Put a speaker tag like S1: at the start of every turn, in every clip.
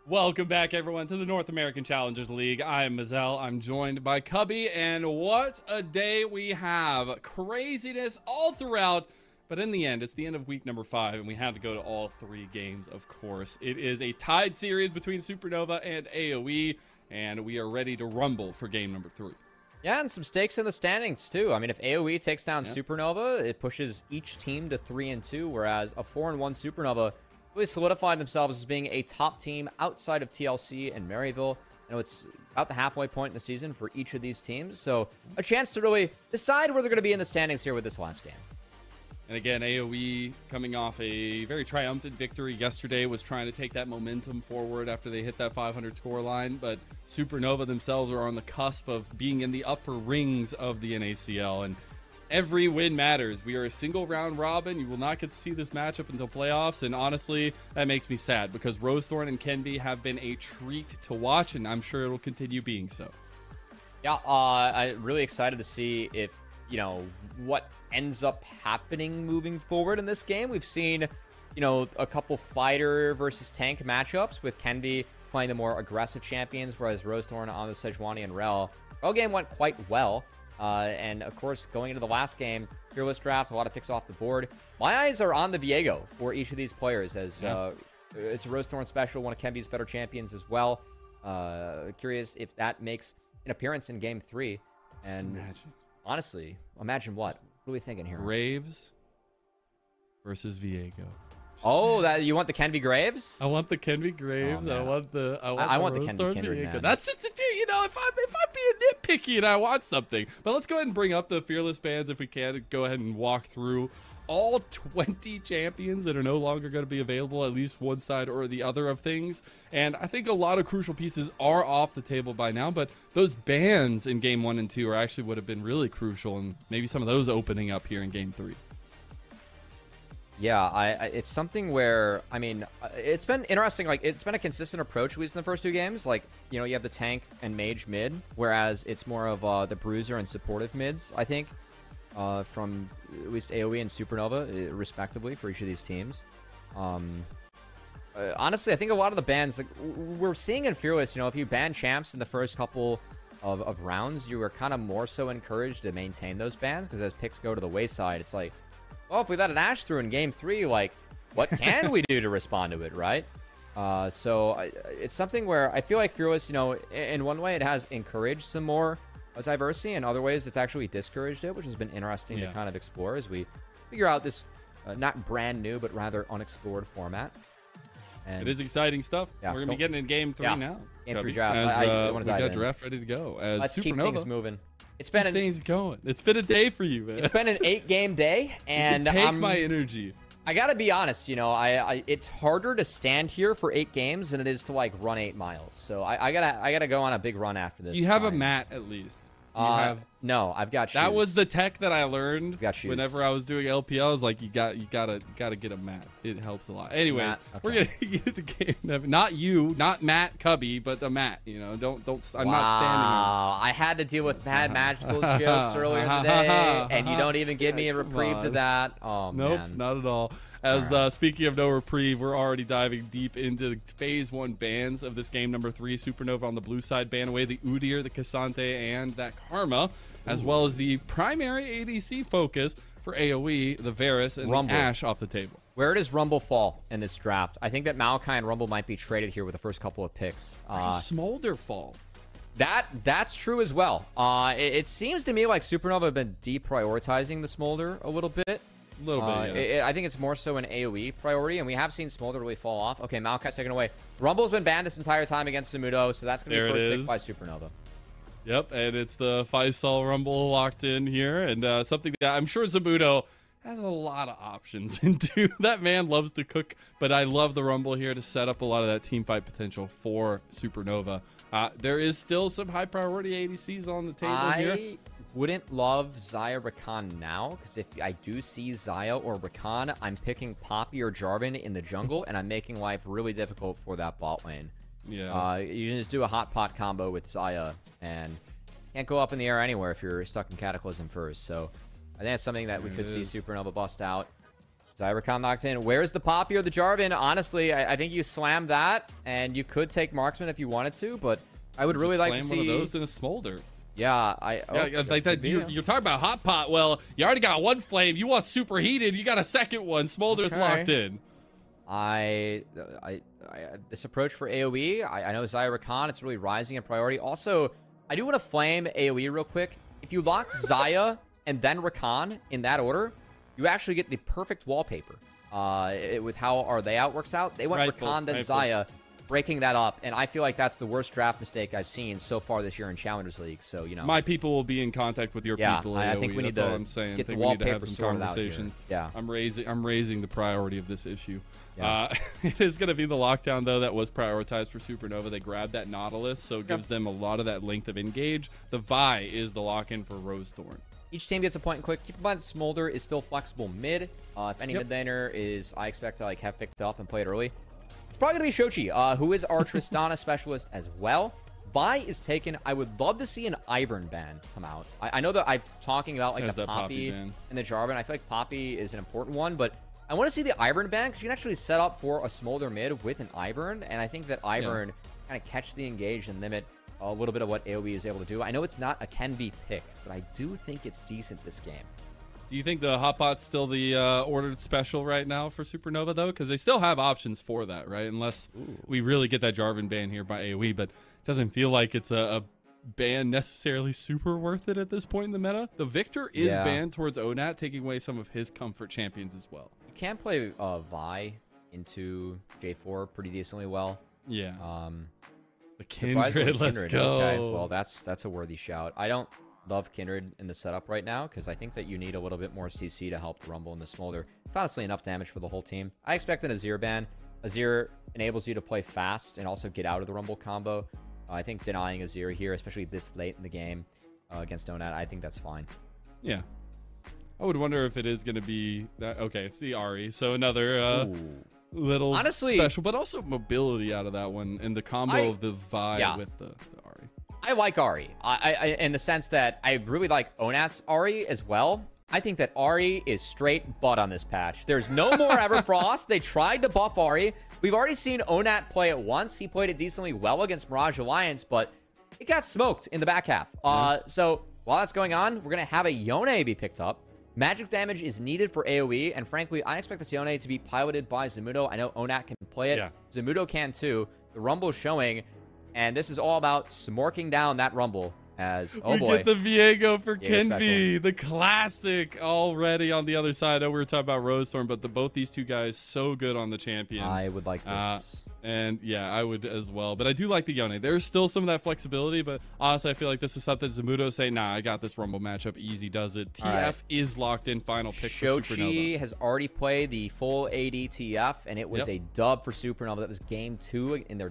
S1: Welcome back, everyone, to the North American Challengers League. I am Mazel. I'm joined by Cubby, and what a day we have. Craziness all throughout, but in the end, it's the end of week number 5, and we had to go to all 3 games, of course. It is a tied series between Supernova and AOE, and we are ready to rumble for game number 3.
S2: Yeah, and some stakes in the standings, too. I mean, if AOE takes down Supernova, it pushes each team to 3-2, whereas a 4-1 Supernova really solidified themselves as being a top team outside of TLC and Maryville. You know, it's about the halfway point in the season for each of these teams, so a chance to really decide where they're going to be in the standings here with this last game.
S1: And again, AOE coming off a very triumphant victory yesterday, was trying to take that momentum forward after they hit that 500 score line, but Supernova themselves are on the cusp of being in the upper rings of the NACL, and every win matters. We are a single round robin. You will not get to see this matchup until playoffs, and honestly, that makes me sad because Rosethorn and Kenby have been a treat to watch, and I'm sure it'll continue being so.
S2: Yeah, I'm really excited to see if, you know, what ends up happening moving forward in this game. We've seen, you know, a couple fighter versus tank matchups with Kenby playing the more aggressive champions, whereas Rosethorn on the Sejuani and Rel. Rel game went quite well. And of course, going into the last game, Fearless Draft, a lot of picks off the board. My eyes are on the Viego for each of these players, as it's a Rosethorn special, one of Kenby's better champions as well. Curious if that makes an appearance in game 3. And honestly, imagine what? What are we thinking here?
S1: Graves versus Viego.
S2: Oh, that you want the Kenby Graves?
S1: I want the Kenby Graves.
S2: Oh,
S1: I want the
S2: Kenby Kindred, man.
S1: That's just you know, if I'm being nitpicky and I want something. But let's go ahead and bring up the Fearless bands if we can. Go ahead and walk through all 20 champions that are no longer going to be available, at least one side or the other of things. And I think a lot of crucial pieces are off the table by now, but those bans in game 1 and 2 are actually would have been really crucial, and maybe some of those opening up here in game 3.
S2: Yeah, it's something where, I mean, it's been interesting. Like, it's been a consistent approach, at least in the first 2 games. Like, you know, you have the tank and mage mid, whereas it's more of the bruiser and supportive mids, I think, from at least AOE and Supernova, respectively, for each of these teams. Honestly, I think a lot of the bans, like, we're seeing in Fearless, you know, if you ban champs in the first couple of rounds, you are kind of more so encouraged to maintain those bans, because as picks go to the wayside, it's like, well, if we let an Ashe through in game 3, like, what can we do to respond to it, right? So it's something where I feel like Fearless, you know, in one way it has encouraged some more diversity. In other ways, it's actually discouraged it, which has been interesting to kind of explore as we figure out this not brand new, but rather unexplored format. And
S1: it is exciting stuff. Yeah, we're going to be getting in game 3 now.
S2: Game 3 draft.
S1: As, we got draft ready to go. As
S2: Let's
S1: Supernova,
S2: keep things moving. It's been
S1: things going. It's been a day for you, man.
S2: It's been an 8-game day, and
S1: take my energy.
S2: I gotta be honest, you know, it's harder to stand here for 8 games than it is to like run 8 miles. So I gotta go on a big run after this.
S1: You have a mat at least.
S2: No, I've got shoes.
S1: That was the tech that I learned
S2: whenever
S1: I was doing LPL. I was like, you gotta get a mat. It helps a lot. Anyways, we're gonna get the game. Not you, not Matt Cubby, but the Matt. You know, don't. I'm not standing.
S2: Wow, I had to deal with bad magical jokes earlier today, and you don't even give me a reprieve to that. Oh
S1: nope,
S2: man,
S1: not at all. As speaking of no reprieve, we're already diving deep into phase 1 bans of this game number 3. Supernova on the blue side ban away the Udyr, the Cassante, and that Karma, as well as the primary ADC focus for AOE, the Varus, and the Ashe off the table.
S2: Where does Rumble fall in this draft? I think that Maokai and Rumble might be traded here with the first couple of picks.
S1: Where does Smolder fall?
S2: That's true as well. It seems to me like Supernova have been deprioritizing the Smolder a little bit.
S1: A little bit, yeah.
S2: I think it's more so an AOE priority, and we have seen Smolder really fall off. Okay, Maokai's taken away. Rumble's been banned this entire time against Zamudo, so that's going to be first pick by Supernova.
S1: Yep, and it's the Faisal Rumble locked in here, and something that I'm sure Zamudo has a lot of options into. That man loves to cook, but I love the Rumble here to set up a lot of that team fight potential for Supernova. There is still some high priority ADCs on the table here.
S2: I wouldn't love Xayah Rakan now, because if I do see Xayah or Rakan, I'm picking Poppy or Jarvan in the jungle, and I'm making life really difficult for that bot lane.
S1: Yeah.
S2: You can just do a hot pot combo with Xayah, and can't go up in the air anywhere if you're stuck in Cataclysm first. So I think that's something that we could see Supernova bust out. Zyrakan knocked in. Where's the Poppy or the Jarvan? Honestly, I think you slammed that, and you could take Marksman if you wanted to, but I would really like to see
S1: one of those in a Smolder.
S2: Yeah,
S1: like that. You're talking about hot pot. Well, you already got one flame. You want superheated. You got a second one. Smolder's locked in.
S2: This approach for AOE, I know Zyrakan, it's really rising in priority. Also, I do want to flame AOE real quick. If you lock Xayah and then Rakan in that order, you actually get the perfect wallpaper. With how our layout works out, they went Rakan then Xayah, breaking that up, and I feel like that's the worst draft mistake I've seen so far this year in Challengers League. So, you know,
S1: my people will be in contact with your people.
S2: I think we need to get the wallpaper sorted out here. Yeah,
S1: I'm raising the priority of this issue.
S2: Yeah.
S1: It is going to be the lockdown though that was prioritized for Supernova. They grabbed that Nautilus, so it gives them a lot of that length of engage. The Vi is the lock-in for Rosethorn.
S2: Each team gets a point and click. Keep in mind, Smolder is still flexible mid. If any mid laner is, I expect to like have picked up and played early. It's probably going to be Shochi, who is our Tristana specialist as well. Vi is taken. I would love to see an Ivern ban come out. I know that I'm talking about like the Poppy and the Jarvan. I feel like Poppy is an important one, but I want to see the Ivern ban because you can actually set up for a Smolder mid with an Ivern, and I think that Ivern kind of catch the engage and limit a little bit of what AoE is able to do. I know it's not a Ken V pick, but I do think it's decent this game.
S1: Do you think the Hotpot's still the ordered special right now for Supernova, though? Because they still have options for that, right? Unless we really get that Jarvan ban here by AoE, but it doesn't feel like it's a ban necessarily super worth it at this point in the meta. The Victor is banned towards Onat, taking away some of his comfort champions as well.
S2: You can play Vi into J4 pretty decently well.
S1: Yeah. The Kindred, let's go.
S2: Okay, well, that's a worthy shout. I don't love Kindred in the setup right now because I think that you need a little bit more CC to help the Rumble and the Smolder. It's honestly enough damage for the whole team. I expect an Azir ban. Azir enables you to play fast and also get out of the Rumble combo. I think denying Azir here, especially this late in the game against Donut, I think that's fine.
S1: Yeah. I would wonder if it is going to be that. Okay, it's the Ahri. So another little special, but also mobility out of that one and the combo of the Vi with the Ahri.
S2: I like Ahri I in the sense that I really like Onat's Ahri as well. I think that Ahri is straight butt on this patch. There's no more Everfrost. They tried to buff Ahri. We've already seen Onat play it once. He played it decently well against Mirage Alliance, but it got smoked in the back half. So while that's going on, we're going to have a Yone be picked up. Magic damage is needed for AoE, and frankly, I expect this Yone to be piloted by Zamudo. I know Onat can play it. Yeah. Zamudo can too. The Rumble showing, and this is all about smorking down that Rumble. As we
S1: get the Viego for Kenvi, the classic already on the other side. I know we were talking about Rosethorn, but both these two guys so good on the champion.
S2: I would like this.
S1: And yeah, I would as well. But I do like the Yone. There's still some of that flexibility, but honestly, I feel like this is something Zamudo say, nah, I got this Rumble matchup. Easy does it. TF is locked in. Final pick for Supernova.
S2: Shochi has already played the full AD TF, and it was a dub for Supernova. That was game 2 in their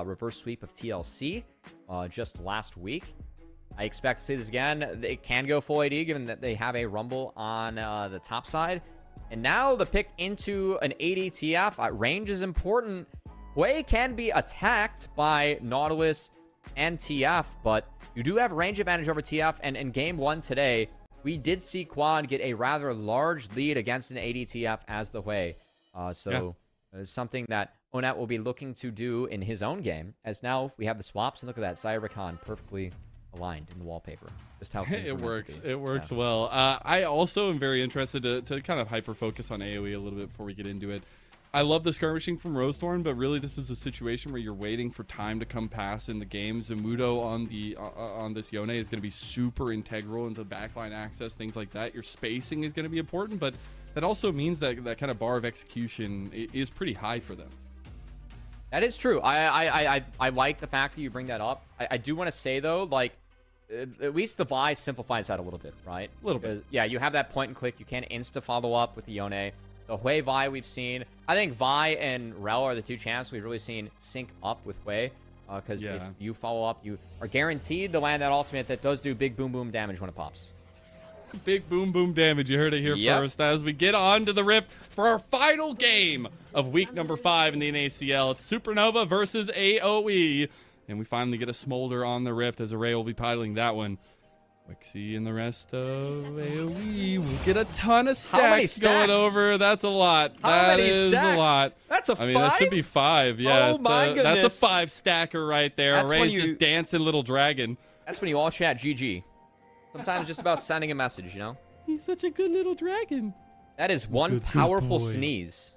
S2: reverse sweep of TLC just last week. I expect to see this again. They can go full AD given that they have a Rumble on the top side. And now the pick into an AD TF. Range is important. Hwei can be attacked by Nautilus and TF, but you do have range advantage over TF. And in game 1 today, we did see Quad get a rather large lead against an AD TF as the Hwei. It's something that Onat will be looking to do in his own game. As now we have the swaps, and look at that. Zyrakan perfectly aligned in the wallpaper. Just how
S1: it works. It works well. I also am very interested to kind of hyper focus on AoE a little bit before we get into it. I love the skirmishing from Rosethorn, but really this is a situation where you're waiting for time to come pass in the game. Zamudo on this Yone is going to be super integral into backline access, things like that. Your spacing is going to be important, but that also means that that kind of bar of execution is pretty high for them.
S2: That is true. I like the fact that you bring that up. I do want to say though, like, at least the Vi simplifies that a little bit, right?
S1: A little bit.
S2: Yeah, you have that point and click. You can insta follow up with the Yone. The Hwei Vi we've seen. I think Vi and Rel are the two champs we've really seen sync up with Hwei. Because if you follow up, you are guaranteed to land that ultimate that does do big boom boom damage when it pops.
S1: Big boom boom damage. You heard it here first. As we get on to the Rift for our final game of week number 5 in the NACL. It's Supernova versus AOE. And we finally get a Smolder on the Rift as Array will be piloting that one. Wixie and the rest of AOE will get a ton of stacks going over. That's a lot. That is a lot.
S2: That's a 5?
S1: I mean, that should be 5. Yeah,
S2: oh my goodness.
S1: That's a 5-stacker right there. Array's just dancing little dragon.
S2: That's when you all chat GG. Sometimes just about sending a message, you know?
S1: He's such a good little dragon.
S2: That is one powerful sneeze.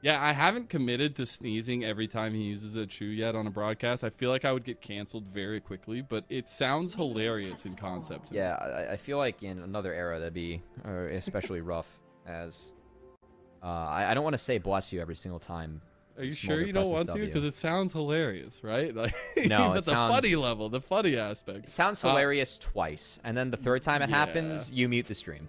S1: Yeah, I haven't committed to sneezing every time he uses a chew yet on a broadcast. I feel like I would get canceled very quickly, but it sounds hilarious in concept.
S2: Yeah, I feel like in another era that'd be especially rough, as I don't want to say bless you every single time.
S1: Are you sure you don't want to? Because it sounds hilarious, right? Like,
S2: no,
S1: but the funny level, the funny aspect.
S2: It sounds hilarious twice, and then the third time it happens, you mute the stream.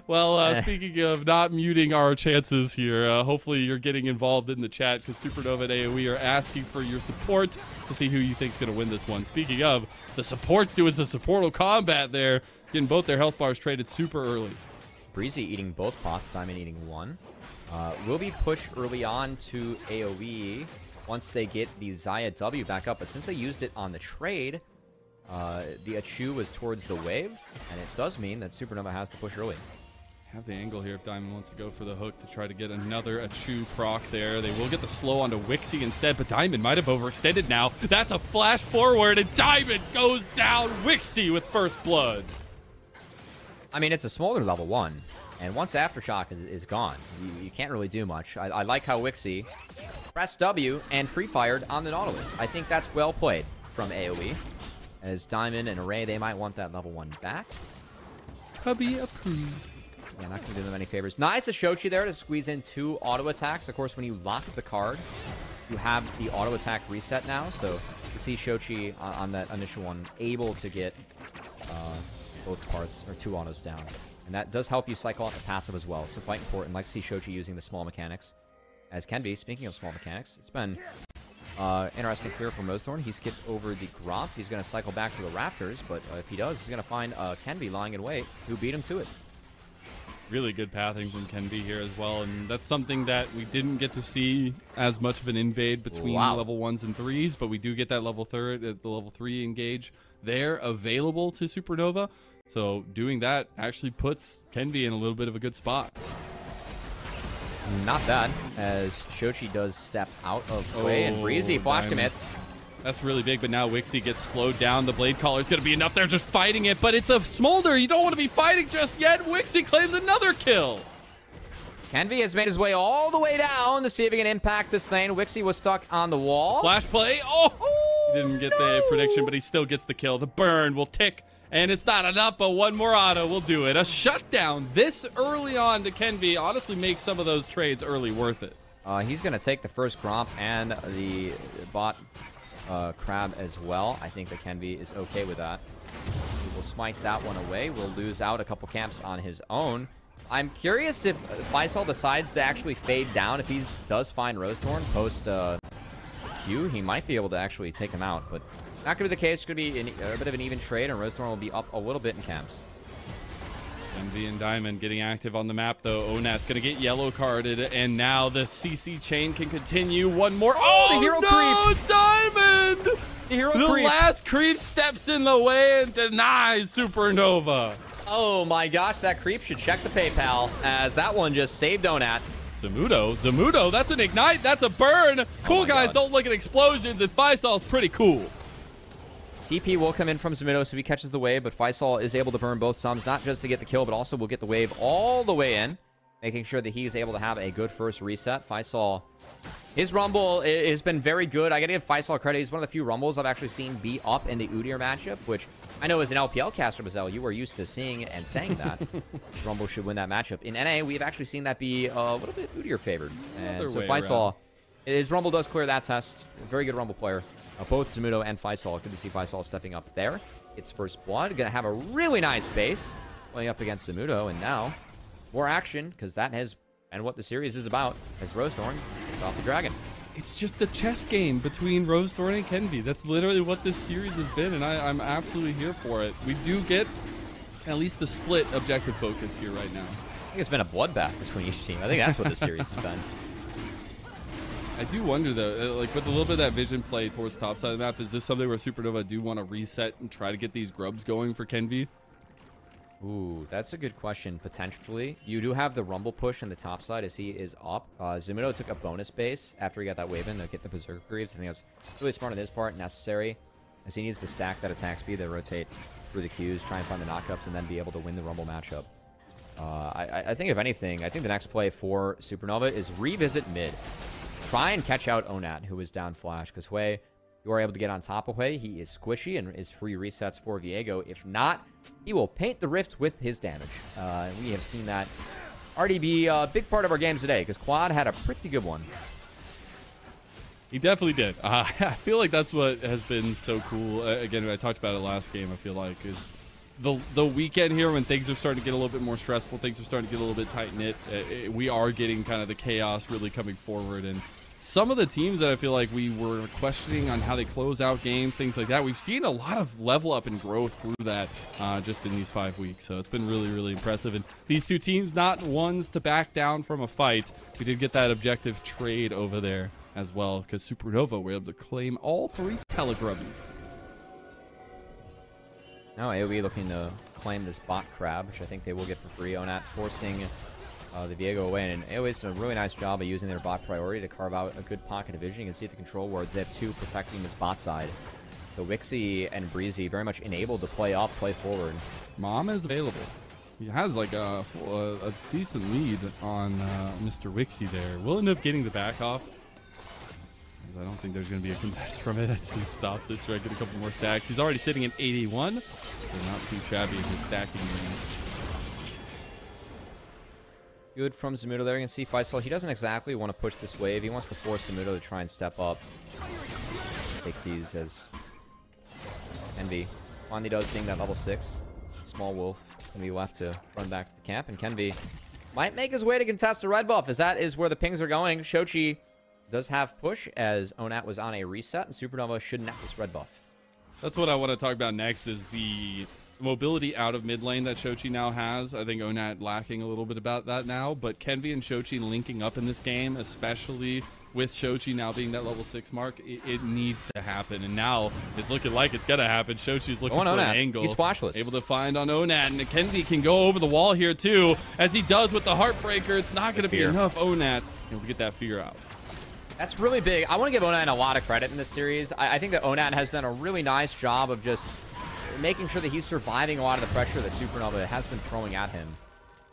S1: Well, speaking of not muting our chances here, hopefully you're getting involved in the chat because Supernova and AOE are asking for your support to see who you think's going to win this one. Speaking of, the support's doing some supportal combat there, getting both their health bars traded super early.
S2: Breezy eating both pots, Diamond eating one. Will be pushed early on to AOE once they get the Xayah W back up, but since they used it on the trade, the Achu was towards the wave, and it does mean that Supernova has to push early.
S1: Have the angle here if Diamond wants to go for the hook to try to get another Achu proc there. They will get the slow onto Wixie instead, but Diamond might have overextended now. That's a flash forward, and Diamond goes down. Wixie with first blood.
S2: I mean, it's a smaller level 1, and once Aftershock is gone, you can't really do much. I like how Wixie pressed W and pre-fired on the Nautilus. I think that's well played from AOE. As Diamond and Array, they might want that level 1 back.
S1: Hubby approved.
S2: Yeah, not going to do them any favors. Nice of Shochi there to squeeze in 2 auto attacks. Of course, when you lock the card, you have the auto attack reset now. So you see Shochi on that initial one able to get both parts, or 2 autos down. And that does help you cycle out the passive as well. So quite important. Like to see Shochi using the small mechanics. As can be, speaking of small mechanics, it's been interesting clear from Rosethorn. He skipped over the Gromp. He's going to cycle back to the Raptors, but if he does, he's going to find Kenby lying in wait, who beat him to it.
S1: Really good pathing from Kenby here as well, and that's something that we didn't get to see as much of an invade between level 1s and 3s, but we do get that the level 3 engage there available to Supernova. So doing that actually puts Kenby in a little bit of a good spot.
S2: Not bad, as Shochi does step out of way, and Breezy flash commits.
S1: That's really big, but now Wixie gets slowed down. The Blade Caller is going to be enough there just fighting it, but it's a Smolder. You don't want to be fighting just yet. Wixie claims another kill.
S2: Kenby has made his way all the way down to see if he can impact this lane. Wixie was stuck on the wall.
S1: Flash play. Oh, he didn't get the prediction, but he still gets the kill. The burn will tick. And it's not enough, but one more auto will do it. A shutdown this early on to Kenby honestly makes some of those trades early worth it.
S2: He's going to take the first Gromp and the bot Crab as well. I think that Kenby is okay with that. He will smite that one away. Will lose out a couple camps on his own. I'm curious if Faisal decides to actually fade down. If he does find Rosethorn post Q, he might be able to actually take him out, but not going to be the case. It's going to be a bit of an even trade, and Rosethorn will be up a little bit in camps.
S1: MV and Diamond getting active on the map, though. Onat's going to get yellow carded, and now the CC chain can continue. One more. Oh,
S2: the hero
S1: creep. Diamond!
S2: The hero
S1: creep.
S2: The
S1: last creep steps in the way and denies Supernova.
S2: Oh my gosh, that creep should check the PayPal, as that one just saved Onat.
S1: Zamudo, that's an ignite, that's a burn. Cool guys don't look at explosions, and Faisal's pretty cool.
S2: TP will come in from Zamudo, so he catches the wave, but Faisal is able to burn both sums, not just to get the kill, but also will get the wave all the way in, making sure that he's able to have a good first reset. Faisal, his Rumble has been very good. I gotta give Faisal credit. He's one of the few Rumbles I've actually seen be up in the Udyr matchup, which I know as an LPL caster, Mazel, you were used to seeing and saying that. Rumble should win that matchup. In NA, we've actually seen that be a little bit Udyr favored. And so Faisal, his Rumble does clear that test. Very good Rumble player. Both Zamudo and Faisal. Good to see Faisal stepping up there. It's first blood. Going to have a really nice base playing up against Zamudo. And now, more action, because that has been what the series is about, as Rosethorn gets off the dragon.
S1: It's just a chess game between Rosethorn and Kenby. That's literally what this series has been, and I'm absolutely here for it. We do get at least the split objective focus here right now.
S2: I think it's been a bloodbath between each team. I think that's what the series has been.
S1: I do wonder though, like with a little bit of that vision play towards the top side of the map, is this something where Supernova do want to reset and try to get these grubs going for Kenvi?
S2: Ooh, that's a good question, potentially. You do have the Rumble push in the top side as he is up. Zumudo took a bonus base after he got that wave in to get the Berserker Greaves. I think that's really smart on his part, necessary, as he needs to stack that attack speed to rotate through the queues, try and find the knockups, and then be able to win the Rumble matchup. I think, if anything, I think the next play for Supernova is revisit mid. Try and catch out Onat, who is down flash, because Hui, you are able to get on top of Hui. He is squishy and is free resets for Viego. If not, he will paint the rift with his damage. And we have seen that already be a big part of our games today, because Quad had a pretty good one.
S1: He definitely did. I feel like that's what has been so cool. Again, I talked about it last game, I feel like, is the weekend here when things are starting to get a little bit more stressful, things are starting to get a little bit tight-knit. We are getting kind of the chaos really coming forward, and some of the teams that I feel like we were questioning on how they close out games, things like that, we've seen a lot of level up and growth through that just in these 5 weeks. So it's been really, really impressive. And these two teams, not ones to back down from a fight. We did get that objective trade over there as well, because Supernova were able to claim all 3 telegrubbies.
S2: Now AOE looking to claim this bot crab, which I think they will get for free. Onat forcing the Viego away, and AOE's done a really nice job of using their bot priority to carve out a good pocket of vision. You can see at the control wards, they have 2 protecting this bot side. So Wixie and Breezy very much enabled to play off, play forward.
S1: Mom is available. He has like a decent lead on Mr. Wixie there. We'll end up getting the back off. I don't think there's going to be a contest from it. It just stops it. Try to get a couple more stacks. He's already sitting at 81, so not too shabby in his stacking range.
S2: Good from Zumudo there. You can see Faisal, he doesn't exactly want to push this wave. He wants to force Zumudo to try and step up. Take these as Envy finally does ding that level 6. Small Wolf can be left to run back to the camp, and Kenvi might make his way to contest the red buff, as that is where the pings are going. Shochi does have push, as Onat was on a reset, and Supernova should net this red buff.
S1: That's what I want to talk about next, is the mobility out of mid lane that Shochi now has. I think Onat lacking a little bit about that now, but Kenvi and Shochi linking up in this game, especially with Shochi now being that level 6 mark, it needs to happen, and now it's looking like it's gonna happen. Shochi's looking for an angle.
S2: He's flashless.
S1: Able to find on Onat, and Kenvi can go over the wall here too, as he does with the Heartbreaker. It's not gonna be enough. Onat able to get that fear out.
S2: That's really big. I want to give Onat a lot of credit in this series. I think that Onat has done a really nice job of just making sure that he's surviving a lot of the pressure that Supernova has been throwing at him.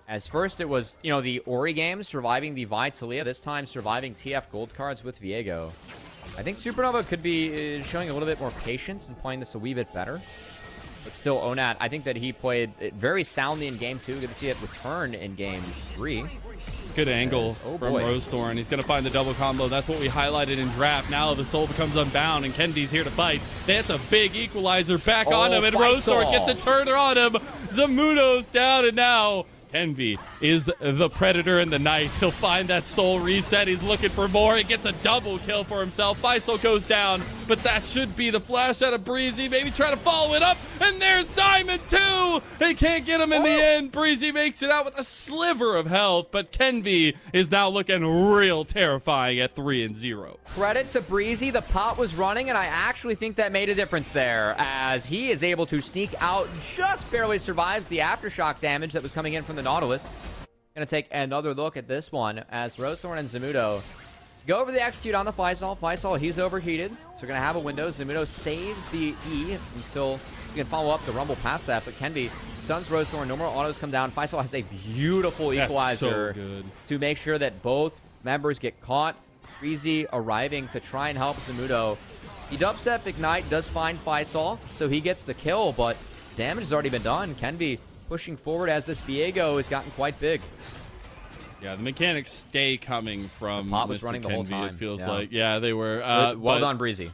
S2: As first it was, you know, the Ori game, surviving the Vi Talia, this time surviving TF gold cards with Viego. I think Supernova could be showing a little bit more patience and playing this a wee bit better. But still, Onat, I think that he played very soundly in game 2. Good to see it return in game 3.
S1: Good angle from Rosethorn. He's going to find the double combo. That's what we highlighted in draft. Now the soul becomes unbound, and Kenvi's here to fight. That's a big equalizer back on him, and Rosethorn gets a turner on him. Zamudo's down, and now Kenvi is the predator in the night. He'll find that soul reset. He's looking for more. He gets a double kill for himself. Faisal goes down, but that should be the flash out of Breezy. Maybe try to follow it up, and there's Diamond 2. They can't get him in the end. Breezy makes it out with a sliver of health, but Kenvi is now looking real terrifying at 3-0.
S2: Credit to Breezy. The pot was running, and I actually think that made a difference there, as he is able to sneak out, just barely survives the aftershock damage that was coming in from the Nautilus. Gonna take another look at this one as Rosethorn and Zamudo go over the execute on the Faisal. Faisal, he's overheated, so we're gonna have a window. Zamudo saves the E until he can follow up the rumble past that, but Kenvi stuns Rosethorn. No more autos come down. Faisal has a beautiful equalizer to make sure that both members get caught. Breezy arriving to try and help Zamudo. He dubstep ignite, does find Faisal, so he gets the kill, but damage has already been done. Kenvi pushing forward as this Viego has gotten quite big.
S1: Yeah, the mechanics stay coming from
S2: the pot was
S1: Mr.
S2: running
S1: Kenvi,
S2: the whole time.
S1: it feels like. Yeah, they were.
S2: Well done, Breezy.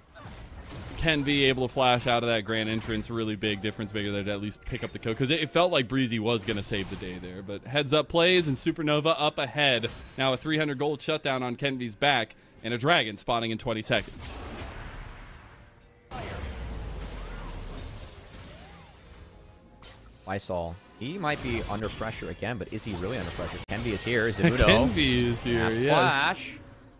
S1: Kenvi able to flash out of that grand entrance, really big difference maker there to at least pick up the kill, because it felt like Breezy was going to save the day there. But heads up plays, and Supernova up ahead. Now a 300 gold shutdown on Kenvi's back, and a dragon spawning in 20 seconds.
S2: Faisal, he might be under pressure again, but is he really under pressure? Kenvi is here. Zamudo.
S1: Kenvi is here, yes.
S2: Flash.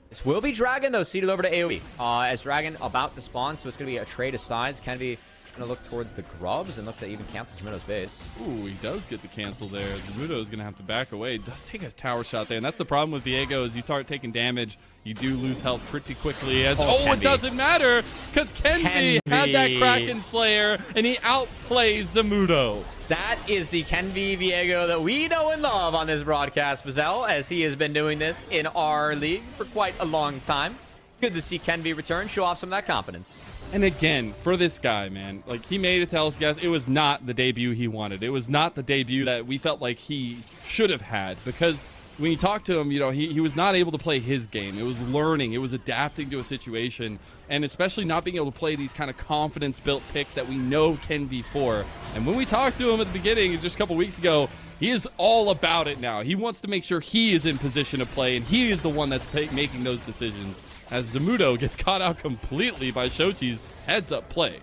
S2: This will be Dragon, though, seeded over to AOE. As Dragon about to spawn, so it's going to be a trade of sides. Kenby going to look towards the grubs and look to even cancel Zamudo's base.
S1: Ooh, he does get the cancel there. Zamudo is going to have to back away. He does take a tower shot there, and that's the problem with Viego is you start taking damage, you do lose health pretty quickly. As it doesn't matter because Kenby had that Kraken Slayer, and he outplays Zamudo.
S2: That is the Kenby Viego that we know and love on this broadcast, Mazel, as he has been doing this in our league for quite a long time. Good to see Kenby return, show off some of that confidence.
S1: And again, for this guy, man, like he made it to LCS. It was not the debut he wanted. It was not the debut that we felt like he should have had because when you talk to him, you know, he was not able to play his game. It was learning. It was adapting to a situation. And especially not being able to play these kind of confidence-built picks that we know can be for. And when we talked to him at the beginning, just a couple weeks ago, he is all about it now. He wants to make sure he is in position to play, and he is the one that's making those decisions. As Zamudo gets caught out completely by Shochi's heads-up play.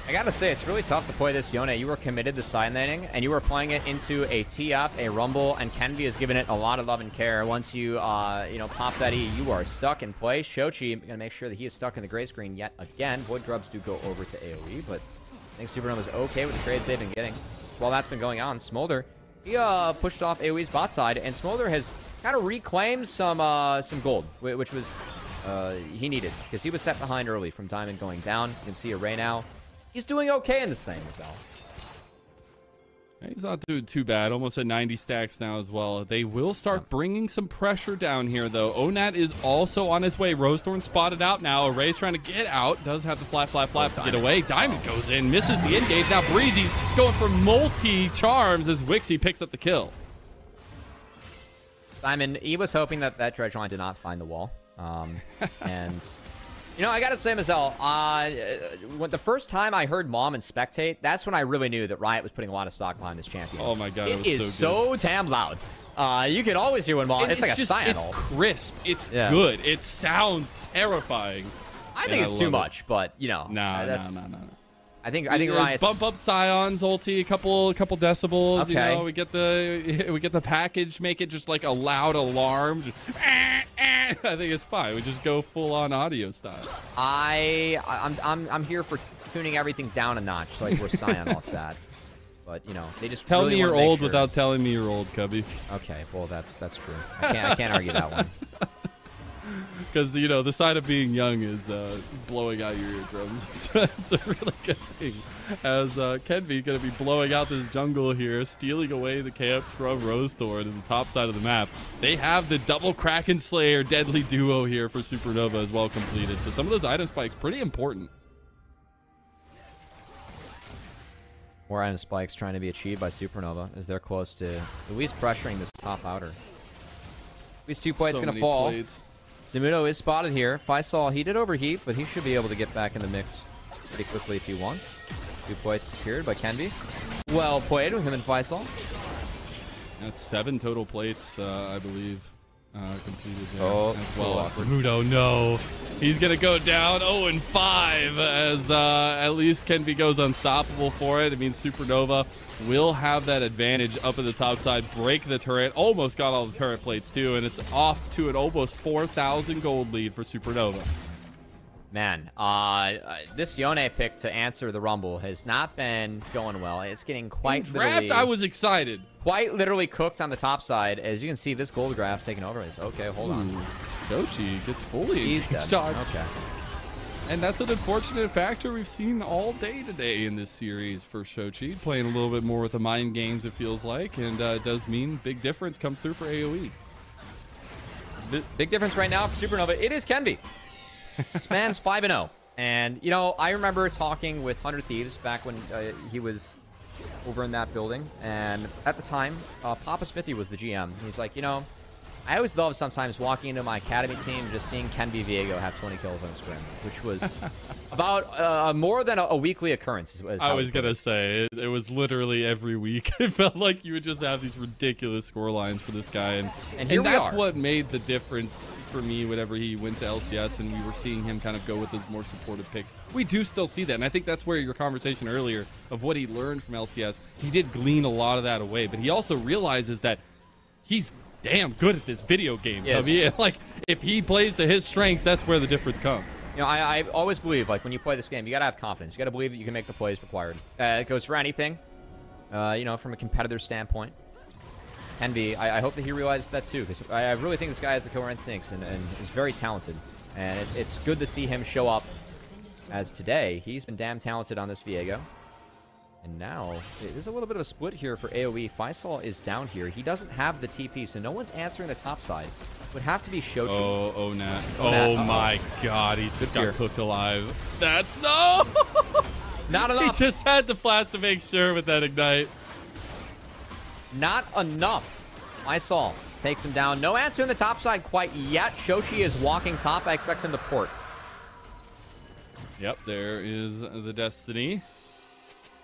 S2: I gotta say, it's really tough to play this Yone. You were committed to side laning, and you were playing it into a TF, a Rumble, and Kenby has given it a lot of love and care. Once you, pop that E, you are stuck in play. Shochi gonna make sure that he is stuck in the gray screen yet again. Void Grubs do go over to AOE, but I think Supernova's okay with the trades they've been getting. While that's been going on, Smolder, he pushed off AOE's bot side, and Smolder has kind of reclaimed some gold, which was he needed, because he was set behind early from Diamond going down. You can see Array now. He's doing okay in this thing, Mazel.
S1: He's not doing too bad. Almost at 90 stacks now as well. They will start bringing some pressure down here, though. Onat is also on his way. Rosethorn spotted out now. Array's trying to get out. Does have the flap to get away. Diamond goes in, misses the engage. Now Breezy's going for multi-charms as Wixie picks up the kill.
S2: Diamond, he was hoping that that dredge line did not find the wall. And... You know, I gotta say, Mazel, when the first time I heard Mom and Spectate, that's when I really knew that Riot was putting a lot of stock behind this champion.
S1: Oh my god,
S2: it is so damn loud. You can always hear when Mom... It's like a Cyanol.
S1: It's crisp. It's good. It sounds terrifying.
S2: I think it's too much, but, you know...
S1: No.
S2: I think Riot's...
S1: Bump up Scion's ulti a couple decibels. Okay. You know, we get the package, make it just like a loud alarm. I think it's fine. We just go full on audio style.
S2: I'm here for tuning everything down a notch, like where Scion all sad. But you know, they just
S1: tell
S2: really
S1: me you're old without telling me you're old, Cubby.
S2: Okay, well that's true. I can't argue that one.
S1: Because, you know, the side of being young is blowing out your eardrums. It's a really good thing. As Kenby going to be blowing out this jungle here, stealing away the camps from Rosethorn in the top side of the map. They have the double Kraken Slayer deadly duo here for Supernova as well completed. So some of those item spikes, pretty important.
S2: More item spikes trying to be achieved by Supernova as they're close to at least pressuring this top outer. These 2 plates going to fall. Plates. Zamudo is spotted here. Faisal, he did overheat, but he should be able to get back in the mix pretty quickly if he wants. 2 points secured by Kenby. Well played with him and Faisal.
S1: That's 7 total plates, I believe, completed there.
S2: Oh,
S1: as well as Zamudo, no. He's going to go down 0-5 as at least Kenby goes unstoppable for it. It means Supernova will have that advantage up at the top side, break the turret, almost got all the turret plates too, and it's off to an almost 4,000 gold lead for Supernova.
S2: Man, this Yone pick to answer the Rumble has not been going well. It's getting quite literally...
S1: I was excited.
S2: Quite literally cooked on the top side. As you can see, this gold graph taking over. It's okay, hold on.
S1: Shochi gets fully charged. Okay. And that's an unfortunate factor we've seen all day today in this series for Shochi. Playing a little bit more with the mind games, it feels like. And it does mean big difference comes through for AOE.
S2: Big difference right now for Supernova. It is Kenby. This man's 5-0. And, you know, I remember talking with 100 Thieves back when he was over in that building. And at the time, Papa Smithy was the GM. He's like, you know, I always love sometimes walking into my academy team just seeing Kenby Viego have 20 kills on a scrim, which was about more than a weekly occurrence.
S1: I was going to say, it was literally every week. It felt like you would just have these ridiculous score lines for this guy. And that's what made the difference for me whenever he went to LCS and we were seeing him kind of go with those more supportive picks. We do still see that, and I think that's where your conversation earlier of what he learned from LCS, he did glean a lot of that away, but he also realizes that he's damn good at this video game.
S2: Yes.
S1: Tubby. Like, if he plays to his strengths, that's where the difference comes.
S2: You know, I always believe, like, when you play this game, you got to have confidence. You got to believe that you can make the plays required. It goes for anything, you know, from a competitor standpoint. Envy, I hope that he realizes that, too, because I really think this guy has the killer instincts and is very talented. And it's good to see him show up, as today, he's been damn talented on this Viego. And now, there's a little bit of a split here for AOE. Faisal is down here. He doesn't have the TP, so no one's answering the top side. Would have to be Shochi.
S1: Oh, Nat. Oh, my God. He just got cooked alive. That's no!
S2: Not enough.
S1: He just had the flash to make sure with that ignite.
S2: Not enough. Faisal takes him down. No answer in the top side quite yet. Shochi is walking top. I expect him to port.
S1: Yep, there is the Destiny.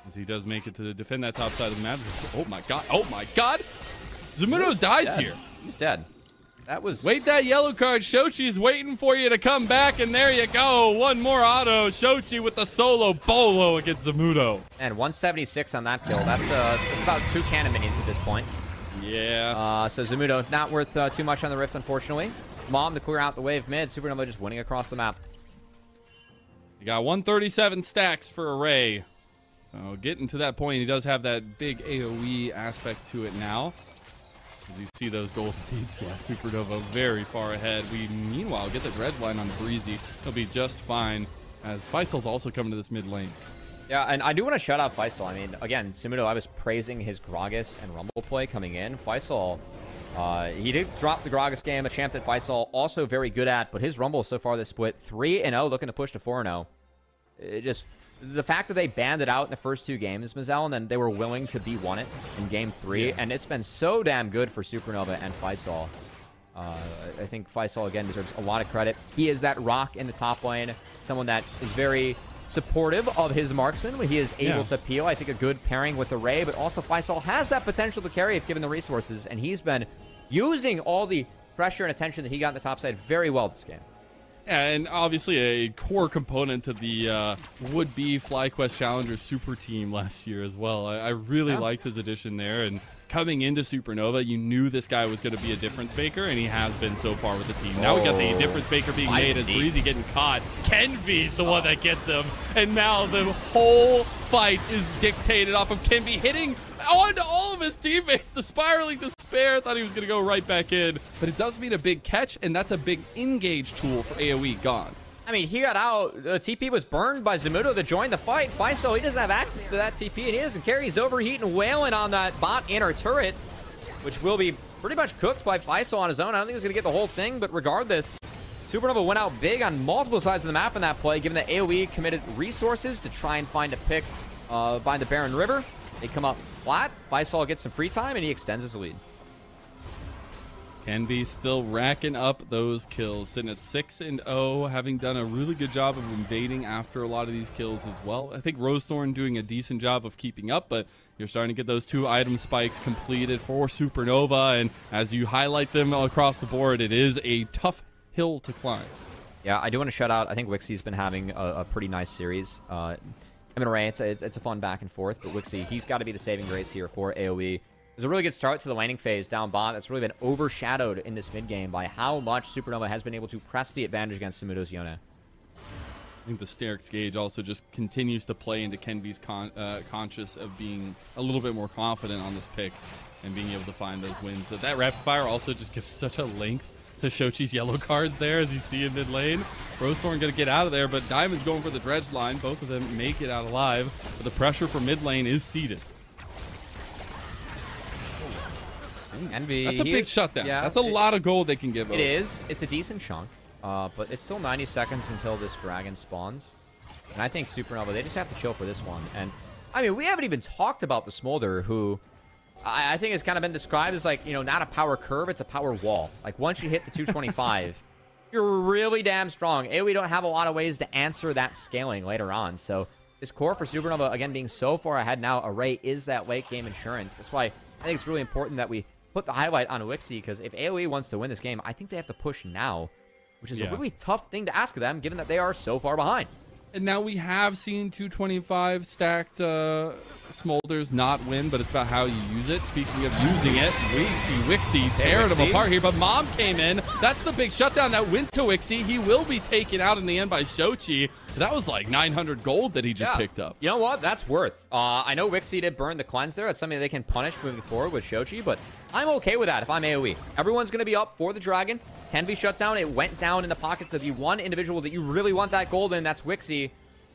S1: As he does make it to defend that top side of the map. Oh, my God. Oh, my God. Zamudo dies here.
S2: He's dead. That was...
S1: Wait that yellow card. Shochi's waiting for you to come back, and there you go. One more auto. Shochi with the solo bolo against Zamudo.
S2: And 176 on that kill. That's about 2 cannon minions at this point.
S1: Yeah.
S2: So Zamudo, not worth too much on the Rift, unfortunately. Mom to clear out the wave mid. Supernova just winning across the map.
S1: You got 137 stacks for Array. So getting to that point, he does have that big AOE aspect to it now. As you see those gold leads, yeah, Supernova very far ahead. We, meanwhile, get the dredge line on the Breezy. He'll be just fine, as Faisal's also coming to this mid lane.
S2: Yeah, and I do want to shout out Faisal. I mean, again, Zamudo, I was praising his Gragas and Rumble play coming in. Faisal, he did drop the Gragas game, a champ that Faisal also very good at, but his Rumble so far this split, 3-0, looking to push to 4-0. It just... The fact that they banned it out in the first 2 games, Mazel, and then they were willing to B1 it in Game 3, and it's been so damn good for Supernova and Faisal. I think Faisal, again, deserves a lot of credit. He is that rock in the top lane, someone that is very supportive of his marksman when he is able to peel. I think a good pairing with Array, but also Faisal has that potential to carry if given the resources, and he's been using all the pressure and attention that he got in the top side very well this game.
S1: Yeah, and obviously a core component to the would-be FlyQuest Challengers super team last year as well. I really liked his addition there, and coming into Supernova, you knew this guy was going to be a difference maker, and he has been so far with the team. Now we got the difference maker being made as Breezy getting caught. Kenvy's the one that gets him, and now the whole fight is dictated off of Kenvy hitting onto all of his teammates. The spiraling despair, thought he was going to go right back in, but it does mean a big catch, and that's a big engage tool for AoE gone.
S2: I mean, he got out. The TP was burned by Zamudo to join the fight. Faisal, he doesn't have access to that TP, and he doesn't carry. He's overheating, wailing on that bot inner turret, which will be pretty much cooked by Faisal on his own. I don't think he's going to get the whole thing, but regardless, Supernova went out big on multiple sides of the map in that play, given that AoE committed resources to try and find a pick by the Barren River. They come up flat. Faisal gets some free time, and he extends his lead.
S1: Kenby still racking up those kills, sitting at 6-0, having done a really good job of invading after a lot of these kills as well. I think Rosethorn doing a decent job of keeping up, but you're starting to get those 2 item spikes completed for Supernova, and as you highlight them all across the board, it is a tough hill to climb.
S2: Yeah, I do want to shout out, I think Wixie's been having a pretty nice series. Him and Ray, it's a fun back and forth, but Wixie, he's got to be the saving grace here for AoE. It was a really good start to the laning phase down bot that's really been overshadowed in this mid game by how much Supernova has been able to press the advantage against Zamudo's Yone.
S1: I think the Sterix gauge also just continues to play into Kenvy's conscious of being a little bit more confident on this pick and being able to find those wins. So that rapid fire also just gives such a length to Shochi's yellow cards there, as you see in mid lane. Rosethorn going to get out of there, but Diamond's going for the dredge line. Both of them make it out alive, but the pressure for mid lane is seated.
S2: Envy.
S1: That's a big shutdown.
S2: Yeah,
S1: that's a lot of gold they can give
S2: It is. It's a decent chunk, but it's still 90 seconds until this dragon spawns. And I think Supernova, they just have to chill for this one. And, I mean, we haven't even talked about the Smolder, who I think has kind of been described as, like, you know, not a power curve, it's a power wall. Like, once you hit the 225, you're really damn strong. We don't have a lot of ways to answer that scaling later on. So, this core for Supernova, again, being so far ahead now, Array is that late game insurance. That's why I think it's really important that we put the highlight on Wixie, because if AoE wants to win this game, I think they have to push now, which is a really tough thing to ask of them, given that they are so far behind.
S1: And now we have seen 225 stacked Smolders not win, but it's about how you use it. Speaking of using it, Wixie tearing him apart here, but Mom came in. That's the big shutdown that went to Wixie. He will be taken out in the end by Shochi. That was like 900 gold that he just picked up.
S2: You know what? That's worth. I know Wixie did burn the cleanse there. That's something they can punish moving forward with Shochi, but I'm okay with that if I'm AoE. Everyone's going to be up for the dragon. Can be shut down. It went down in the pockets of the one individual that you really want that gold in. That's Wixie.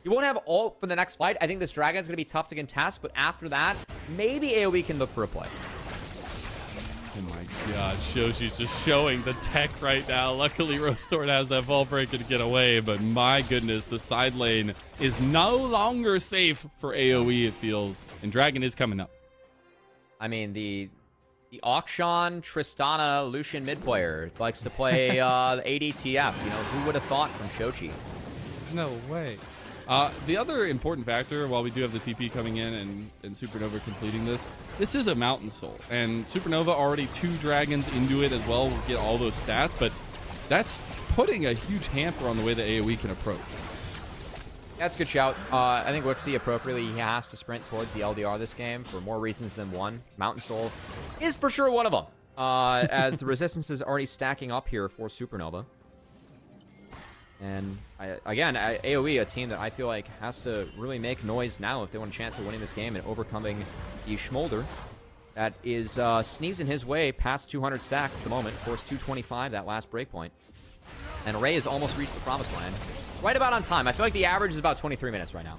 S2: You won't have ult for the next fight. I think this dragon's going to be tough to contest, but after that, maybe AoE can look for a play.
S1: Oh my god, Shoshi's just showing the tech right now. Luckily, Rostorn has that ball breaker to get away, but my goodness, the side lane is no longer safe for AoE, it feels. And Dragon is coming up.
S2: I mean, the Auction Tristana Lucian mid player likes to play the ADTF. You know, who would have thought from Shochi?
S1: No way. The other important factor, while we do have the TP coming in and Supernova completing this is a Mountain Soul. And Supernova already 2 dragons into it as well will get all those stats, but that's putting a huge hamper on the way that AoE can approach.
S2: That's a good shout. I think Wixie appropriately, he has to sprint towards the LDR this game for more reasons than one. Mountain Soul is for sure one of them, as the resistance is already stacking up here for Supernova. And again, AoE, a team that I feel like has to really make noise now if they want a chance of winning this game and overcoming the Smolder that is sneezing his way past 200 stacks at the moment. Of course, 225, that last breakpoint. And Ray has almost reached the promised land. Right about on time. I feel like the average is about 23 minutes right now.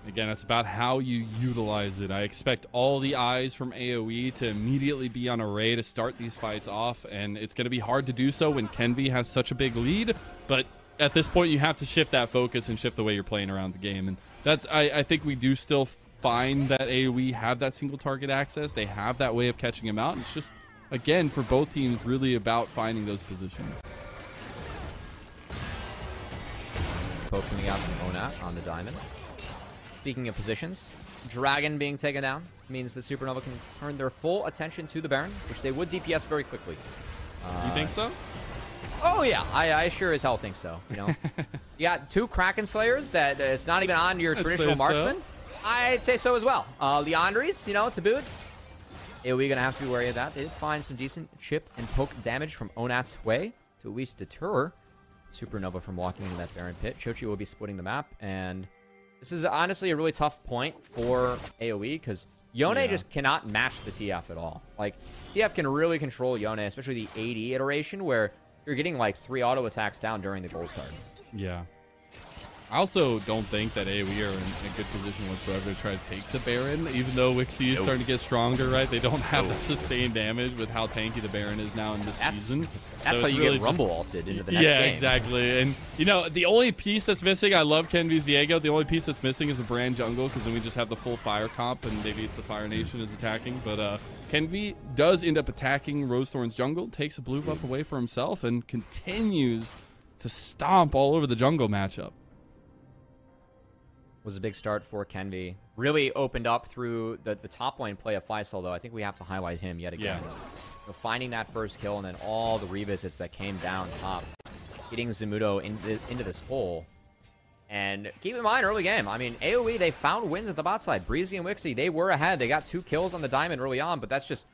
S1: Again, it's about how you utilize it. I expect all the eyes from AoE to immediately be on Array to start these fights off, and it's going to be hard to do so when Kenvi has such a big lead, but at this point you have to shift that focus and shift the way you're playing around the game. And that's I think we do still find that AoE have that single target access. They have that way of catching him out. And it's just, again, for both teams, really about finding those positions.
S2: Poke coming out from Onat on the diamond. Speaking of positions, Dragon being taken down means that Supernova can turn their full attention to the Baron, which they would DPS very quickly.
S1: You think so?
S2: Oh yeah, I sure as hell think so. You know, you got 2 Kraken Slayers that it's not even on your traditional marksman. So. I'd say so as well. Leandries, you know, to boot. AoE gonna have to be wary of that. They did find some decent chip and poke damage from Onat's way to at least deter Supernova from walking into that Baron pit. Shochi will be splitting the map, and this is honestly a really tough point for AoE because Yone just cannot match the TF at all. Like, TF can really control Yone, especially the AD iteration where you're getting like 3 auto attacks down during the gold card.
S1: Yeah. I also don't think that AoE are in a good position whatsoever to try to take the Baron, even though Wixie is starting to get stronger, right? They don't have the sustained damage with how tanky the Baron is now in this season.
S2: That's
S1: so
S2: how you
S1: really
S2: get Rumble ulted into the next game.
S1: Yeah, exactly. And, you know, the only piece that's missing, I love Kenvi's Viego, the only piece that's missing is a Brand jungle, because then we just have the full fire comp, and maybe it's the Fire Nation is attacking. But Kenvi does end up attacking Rosethorn's jungle, takes a blue buff away for himself, and continues to stomp all over the jungle matchup.
S2: Was a big start for Kenvi. Really opened up through the top lane play of Faisal, though. I think we have to highlight him yet again.
S1: Yeah.
S2: So finding that first kill and then all the revisits that came down top. Getting Zamudo into this hole. And keep in mind, early game, I mean, AoE, they found wins at the bot side. Breezy and Wixie, they were ahead. They got 2 kills on the diamond early on, but that's just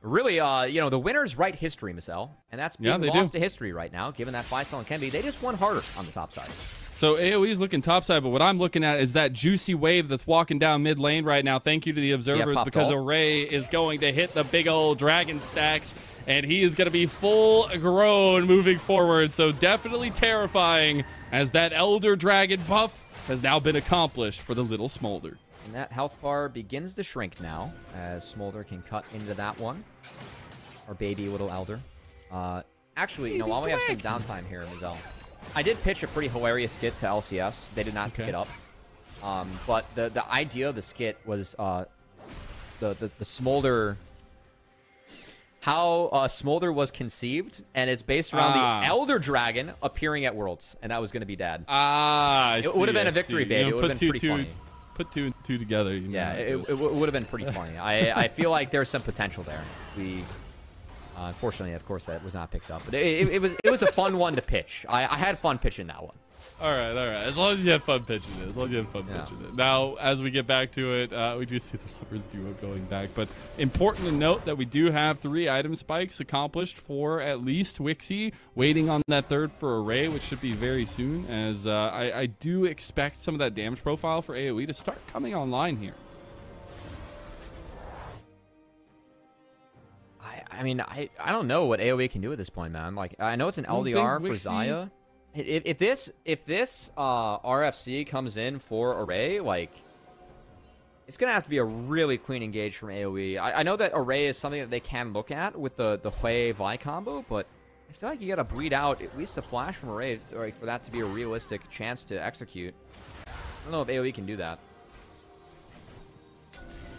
S2: really, you know, the winners write history, Marcel. And that's being lost to history right now, given that Faisal and Kenvi, they just won harder on the top side.
S1: So AoE's looking topside, but what I'm looking at is that juicy wave that's walking down mid lane right now. Thank you to the observers, because Array is going to hit the big old dragon stacks, and he is going to be full grown moving forward. So definitely terrifying, as that Elder Dragon buff has now been accomplished for the little Smolder.
S2: And that health bar begins to shrink now, as Smolder can cut into that one. Our baby little Elder. Actually, you know, while we have some downtime here, Mazel, I did pitch a pretty hilarious skit to LCS. They did not pick it up. But the idea of the skit was the Smolder, how Smolder was conceived, and it's based around the Elder Dragon appearing at Worlds, and that was going to be Dad.
S1: It
S2: would have been a victory bait. It would have been pretty funny.
S1: Put 2 and 2 together. You know,
S2: yeah, it would have been pretty funny. I feel like there's some potential there. Unfortunately, of course, that was not picked up. But it was a fun one to pitch. I had fun pitching that one.
S1: All right. As long as you have fun pitching it. Now, as we get back to it, we do see the Lovers duo going back. But important to note that we do have 3 item spikes accomplished for at least Wixie, waiting on that third for Array, which should be very soon, as I do expect some of that damage profile for AoE to start coming online here.
S2: I mean, I don't know what AoE can do at this point, man. Like, I know it's an LDR for Xayah. If this RFC comes in for Array, like, it's gonna have to be a really clean engage from AoE. I know that Array is something that they can look at with the Hui Vi combo, but I feel like you gotta bleed out at least a flash from Array for that to be a realistic chance to execute. I don't know if AoE can do that.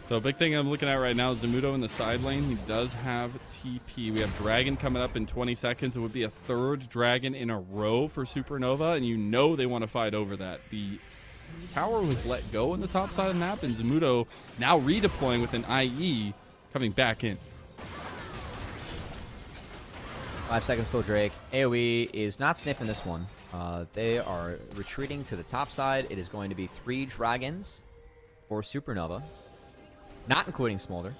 S1: So a big thing I'm looking at right now is Zamudo in the side lane. He does have TP. We have Dragon coming up in 20 seconds. It would be a 3rd Dragon in a row for Supernova, and you know they want to fight over that. The tower was let go on the top side of the map, and Zamudo now redeploying with an IE coming back in.
S2: 5 seconds till Drake. AoE is not sniffing this one. They are retreating to the top side. It is going to be 3 Dragons for Supernova. Not including Smolder,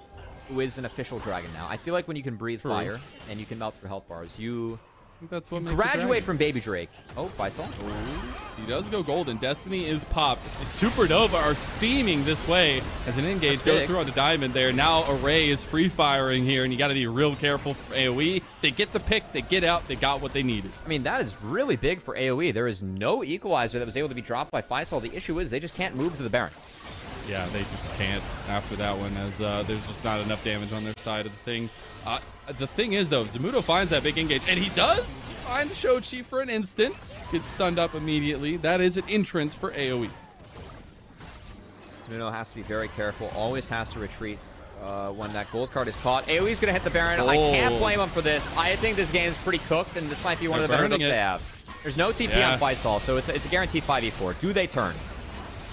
S2: who is an official dragon now. I feel like when you can breathe fire and you can melt through health bars, you
S1: that's what
S2: graduate from Baby Drake. Oh, Faisal.
S1: He does go golden. Destiny is popped. And Supernova are steaming this way as an engage goes through on the diamond there. Now Array is free firing here, and you got to be real careful for AoE. They get the pick, they get out, they got what they needed.
S2: I mean, that is really big for AoE. There is no equalizer that was able to be dropped by Faisal. The issue is they just can't move to the Baron.
S1: Yeah, they just can't after that one, as there's just not enough damage on their side of the thing. The thing is, though, Zamudo finds that big engage, and he does find Shochi for an instant. Gets stunned up immediately. That is an entrance for AoE.
S2: Zamudo has to be very careful, always has to retreat when that gold card is caught. AoE's going to hit the Baron. I can't blame him for this. I think this game is pretty cooked, and this might be one of the better looks they have. There's no TP on Faisal, so it's a guaranteed 5v4. Do they turn?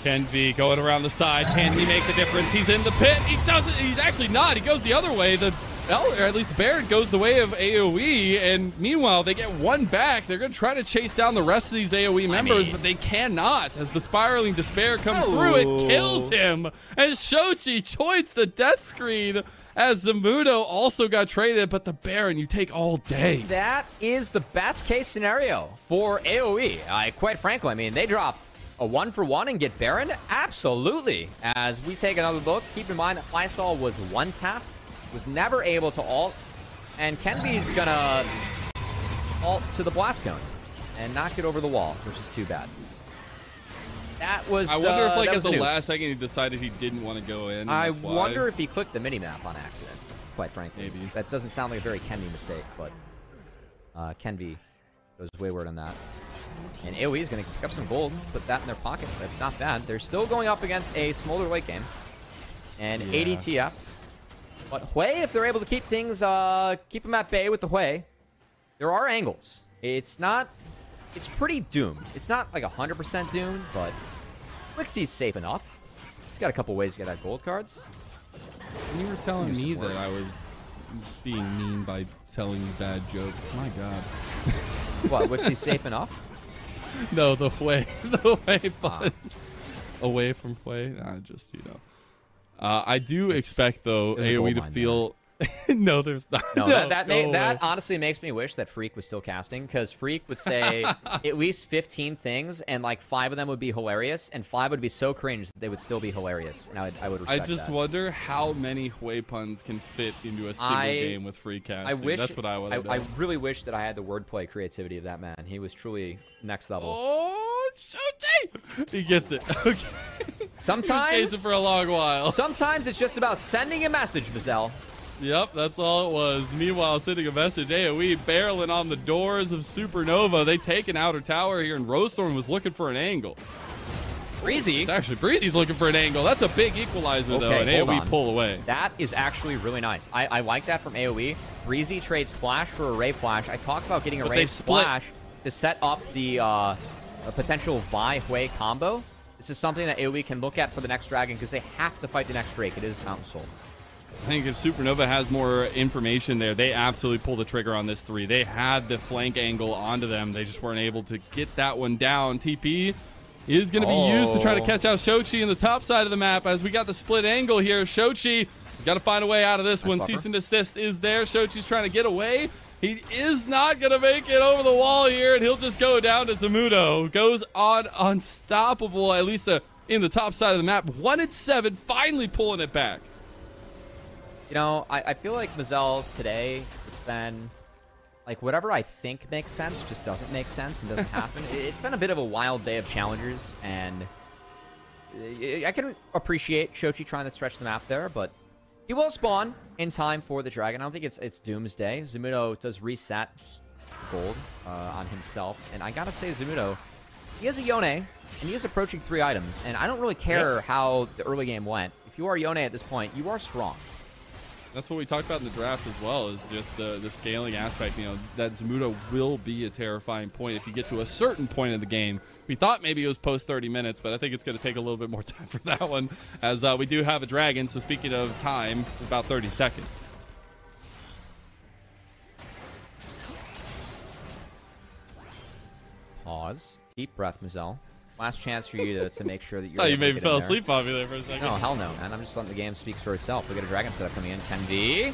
S1: Kenvi going around the side. Can he make the difference? He's in the pit. He doesn't. He's actually not. He goes the other way. Or at least Baron goes the way of AoE, and meanwhile, they get one back. They're going to try to chase down the rest of these AoE members, but they cannot. As the Spiraling Despair comes through, it kills him, and Shochi joins the death screen as Zamudo also got traded, but the Baron, you take all day.
S2: That is the best case scenario for AoE. Quite frankly, I mean, they drop a 1-for-1 and get Baron? Absolutely. As we take another look, keep in mind that Faisal was one-tapped, was never able to ult, and Kenvi's gonna ult to the blast cone and knock it over the wall, which is too bad. That was.
S1: I wonder if, like, at the last second, he decided he didn't want to go in.
S2: I wonder if he clicked the minimap on accident. Quite frankly,
S1: maybe
S2: that doesn't sound like a very Kenvi mistake, but Kenvi goes wayward on that. And AoE is going to pick up some gold, put that in their pockets. That's not bad. They're still going up against a Smolder late game. And ADTF. But Hui, if they're able to keep things, keep them at bay with the Hui, there are angles. It's pretty doomed. It's not like 100% doomed, but Wixie's safe enough. He's got a couple ways to get out gold cards.
S1: And you were telling me that I was being mean by telling you bad jokes. My God.
S2: What, Wixie's safe enough?
S1: No, the Hui funds. Away from Hui. Just, you know. I do expect, though, AoE to feel... No, there's not.
S2: No, that honestly makes me wish that Freak was still casting, because Freak would say at least 15 things, and like 5 of them would be hilarious, and 5 would be so cringe that they would still be hilarious, and I would respect
S1: I just
S2: that.
S1: wonder how many Hui puns can fit into a single game with Freak casting. That's what I want to know.
S2: I really wish that I had the wordplay creativity of that man. He was truly next level.
S1: Oh, it's Showtime! He gets it. Okay.
S2: Sometimes,
S1: he was chasing for a long while.
S2: Sometimes it's just about sending a message, Vizel.
S1: Yep, that's all it was. Meanwhile, sending a message, AoE barreling on the doors of Supernova. They take an outer tower here, and Rosethorn was looking for an angle.
S2: Breezy.
S1: It's actually Breezy's looking for an angle. That's a big equalizer, though, and AoE pull away.
S2: That is actually really nice. I like that from AoE. Breezy trades Flash for a Ray Flash. I talked about getting a Ray Flash to set up the a potential Vi-Hui combo. This is something that AoE can look at for the next dragon, because they have to fight the next Drake. It is Mountain Soul.
S1: I think if Supernova has more information there, they absolutely pull the trigger on this 3. They had the flank angle onto them. They just weren't able to get that one down. TP is going to be used to try to catch out Shochi in the top side of the map as we got the split angle here. Shochi has got to find a way out of this one. Cease and desist is there. Shochi's trying to get away. He is not going to make it over the wall here, and he'll just go down to Zamudo. Goes on unstoppable, at least in the top side of the map. 1-7, finally pulling it back.
S2: You know, I feel like Mazel today, it's been like whatever I think makes sense just doesn't make sense and doesn't happen. It's been a bit of a wild day of challengers, and I can appreciate Shochi trying to stretch the map there, but he will spawn in time for the dragon. I don't think it's doomsday. Zamudo does reset gold on himself, and I gotta say, Zamudo, he has a Yone, and he is approaching 3 items, and I don't really care how the early game went. If you are Yone at this point, you are strong.
S1: That's what we talked about in the draft as well, is just the scaling aspect. You know, that Zamudo will be a terrifying point if you get to a certain point in the game. We thought maybe it was post 30 minutes, but I think it's going to take a little bit more time for that one, as we do have a dragon. So speaking of time, about 30 seconds.
S2: Pause. Deep breath, Mazel. Last chance for you to make sure that you're.
S1: Oh, you maybe fell asleep on me there for a second.
S2: No, hell no, man. I'm just letting the game speak for itself. We got a dragon setup coming in. Kendi.
S1: Ooh,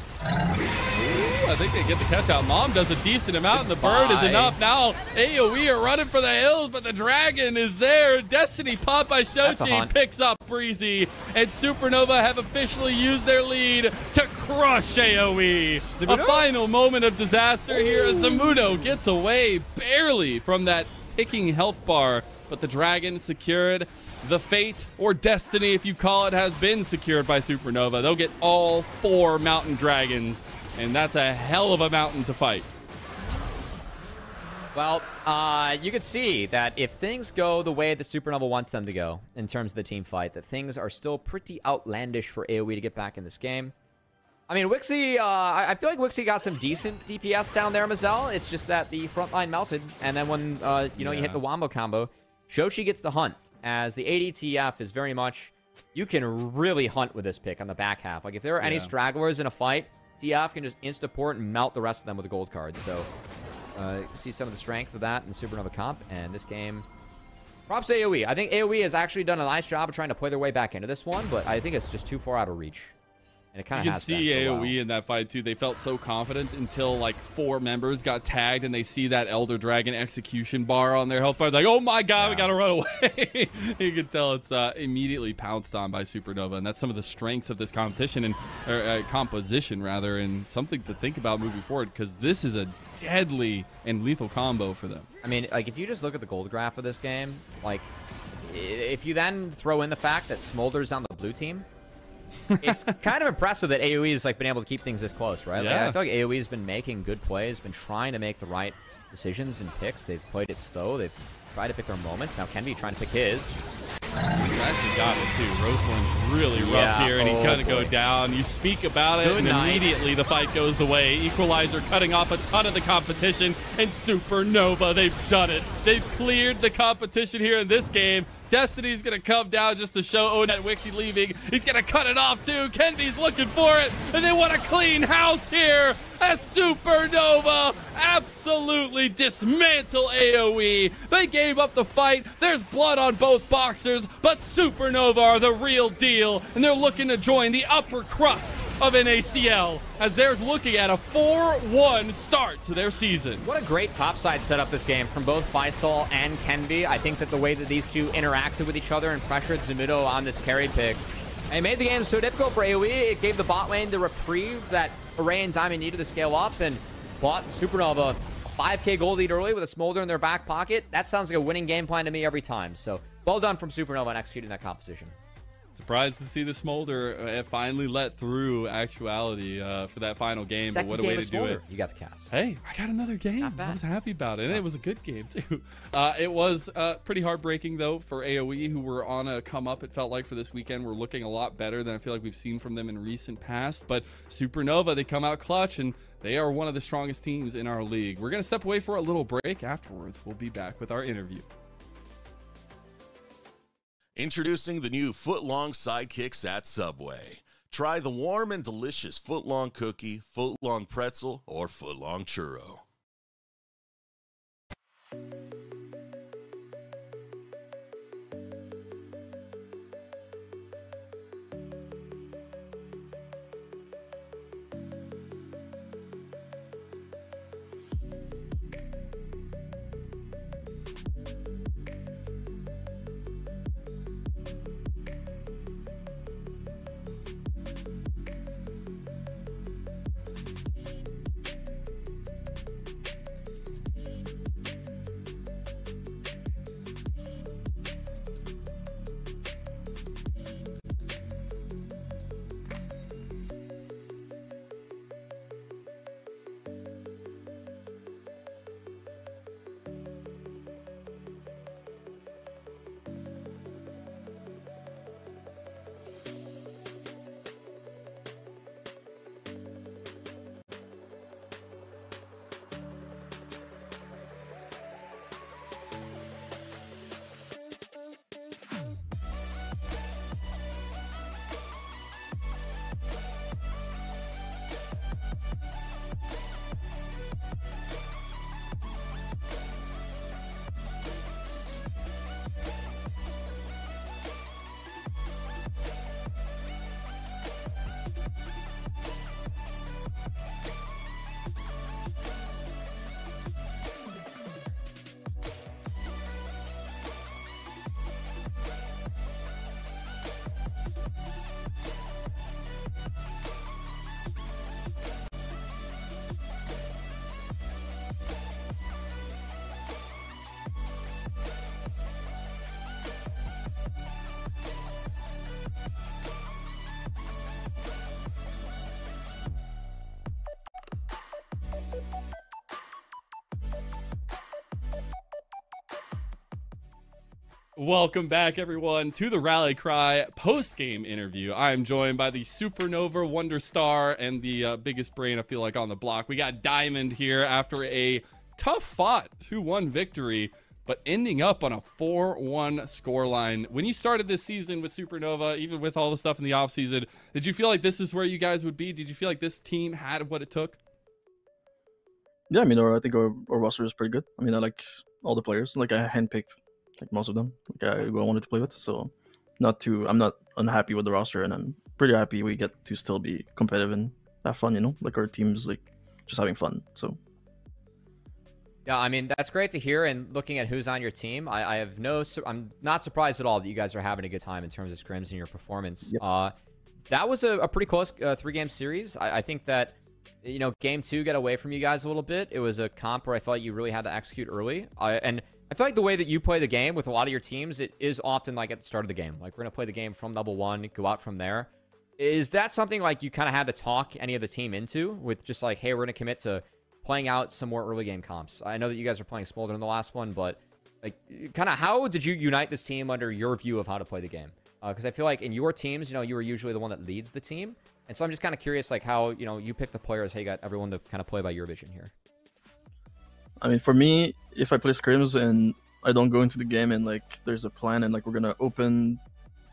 S1: I think they get the catch out. Mom does a decent amount, and the bird is enough. Now AOE are running for the hills, but the dragon is there. Destiny popped by Shochi picks up Breezy, and Supernova have officially used their lead to crush AOE. A final moment of disaster here as Zamudo gets away barely from that ticking health bar. But the dragon secured. The fate or destiny, if you call it, has been secured by Supernova. They'll get all 4 mountain dragons, and that's a hell of a mountain to fight.
S2: Well, you could see that if things go the way that Supernova wants them to go in terms of the team fight, that things are still pretty outlandish for AoE to get back in this game. I mean, Wixie, I feel like Wixie got some decent DPS down there, Mazel. It's just that the front line melted, and then when, you hit the wombo combo, Shochi gets the hunt, as the ADTF is very much, you can really hunt with this pick on the back half. Like, if there are any stragglers in a fight, TF can just insta-port and melt the rest of them with a gold card. So, see some of the strength of that in Supernova comp, and this game, props to AoE. I think AoE has actually done a nice job of trying to play their way back into this one, but I think it's just too far out of reach. And it kind of
S1: you can see AoE in that fight too. They felt so confident until like 4 members got tagged and they see that Elder Dragon execution bar on their health bar. Like, oh my god, we gotta run away. You can tell it's immediately pounced on by Supernova, and that's some of the strengths of this competition and composition rather, and something to think about moving forward, because this is a deadly and lethal combo for them.
S2: I mean, like, if you just look at the gold graph of this game, like, if you then throw in the fact that Smolder's on the blue team, it's kind of impressive that AoE has like been able to keep things this close, right?
S1: Yeah.
S2: Like, I feel like AoE has been making good plays, been trying to make the right decisions and picks. They've played it slow. They've tried to pick their moments. Now Kenby trying to pick his.
S1: He's actually got it too. Rosalind's really rough here, and he's gonna go down. You speak about it, and immediately the fight goes away. Equalizer cutting off a ton of the competition, and Supernova, they've done it. They've cleared the competition here in this game. Destiny's gonna come down just to show Onet Wixie leaving. He's gonna cut it off too. Kenby's looking for it, and they want a clean house here as Supernova absolutely dismantle AoE. They gave up the fight. There's blood on both boxers, but Supernova are the real deal, and they're looking to join the upper crust of NACL as they're looking at a 4-1 start to their season.
S2: What a great topside setup this game from both Faisal and Kenby. I think that the way that these two interacted with each other and pressured Zamudo on this carry pick, it made the game so difficult for AoE. It gave the bot lane the reprieve that Array and Diamond needed to scale up, and bought Supernova a 5k gold lead early with a Smolder in their back pocket. That sounds like a winning game plan to me every time. So well done from Supernova on executing that composition.
S1: Surprised to see the Smolder finally let through actuality for that final game.
S2: Second
S1: but what a
S2: game
S1: way
S2: of
S1: to do
S2: Smolder.
S1: it.
S2: You got the cast.
S1: Hey, I got another game. I was happy about it. And it was a good game, too. It was pretty heartbreaking, though, for AoE, who were on a come-up, it felt like, for this weekend. We're looking a lot better than I feel like we've seen from them in recent past. But Supernova, they come out clutch, and they are one of the strongest teams in our league. We're going to step away for a little break. Afterwards, we'll be back with our interview.
S3: Introducing the new foot-long sidekicks at Subway. Try the warm and delicious foot-long cookie, foot-long pretzel, or foot-long churro.
S1: Welcome back, everyone, to the Rally Cry post-game interview. I am joined by the Supernova Wonder Star and the biggest brain, I feel like, on the block. We got Diamond here after a tough-fought 2-1 victory, but ending up on a 4-1 scoreline. When you started this season with Supernova, even with all the stuff in the offseason, did you feel like this is where you guys would be? Did you feel like this team had what it took?
S4: Yeah, I mean, I think our roster is pretty good. I mean, I like all the players. Like, I handpicked like most of them, who I wanted to play with. So, I'm not unhappy with the roster, and I'm pretty happy we get to still be competitive and have fun. You know, like our team's like just having fun. So.
S2: Yeah, I mean, that's great to hear. And looking at who's on your team, I'm not surprised at all that you guys are having a good time in terms of scrims and your performance. Yep. That was a pretty close 3-game series. I think that, you know, game 2 got away from you guys a little bit. It was a comp where I felt you really had to execute early. And I feel like the way that you play the game with a lot of your teams, it is often like at the start of the game. Like, we're going to play the game from level 1, go out from there. Is that something like you kind of had to talk any of the team into with just like, hey, we're going to commit to playing out some more early game comps? I know that you guys are playing Smolder in the last one, but like, kind of how did you unite this team under your view of how to play the game? Because I feel like in your teams, you know, you were usually the one that leads the team. And so I'm just kind of curious, like, how, you know, you pick the players, how you got everyone to kind of play by your vision here.
S4: I mean, for me, if I play scrims and I don't go into the game and like there's a plan and like we're gonna open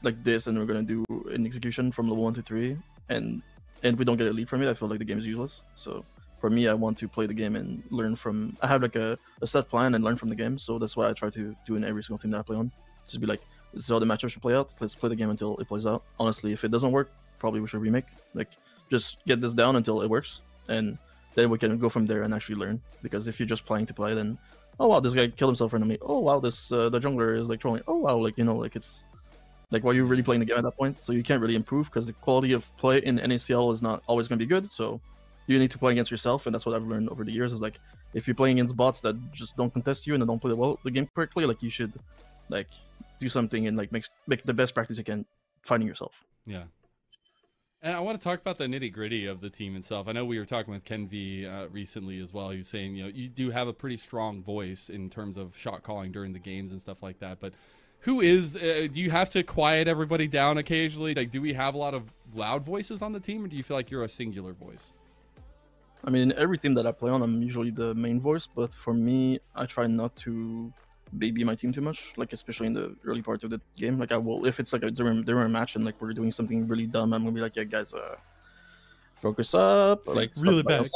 S4: like this and we're gonna do an execution from level 1 to 3 and we don't get a lead from it, I feel like the game is useless. So for me, I want to play the game and learn from. I have like a set plan and learn from the game. So that's what I try to do in every single team that I play on. Just be like, this is how the matchup should play out. Let's play the game until it plays out. Honestly, if it doesn't work, probably we should remake. Like, just get this down until it works, and then we can go from there and actually learn. Because if you're just playing to play, then oh wow, this guy killed himself randomly. Oh wow, this the jungler is like trolling. Oh wow, like, you know, like it's like, why are you really playing the game at that point? So you can't really improve because the quality of play in NACL is not always going to be good. So you need to play against yourself, and that's what I've learned over the years. Is like, if you're playing against bots that just don't contest you and they don't play the game correctly, like, you should like do something and like make the best practice you can finding yourself.
S1: Yeah. And I want to talk about the nitty gritty of the team itself. I know we were talking with Ken V recently as well. He was saying, you know, you do have a pretty strong voice in terms of shot calling during the games and stuff like that. But who is, do you have to quiet everybody down occasionally? Like, do we have a lot of loud voices on the team, or do you feel like you're a singular voice?
S4: I mean, every team that I play on, I'm usually the main voice. But for me, I try not to baby my team too much, like especially in the early part of the game. Like I will, if it's like during a match and like we're doing something really dumb, I'm gonna be like, yeah guys, focus up, like
S1: Reel it back.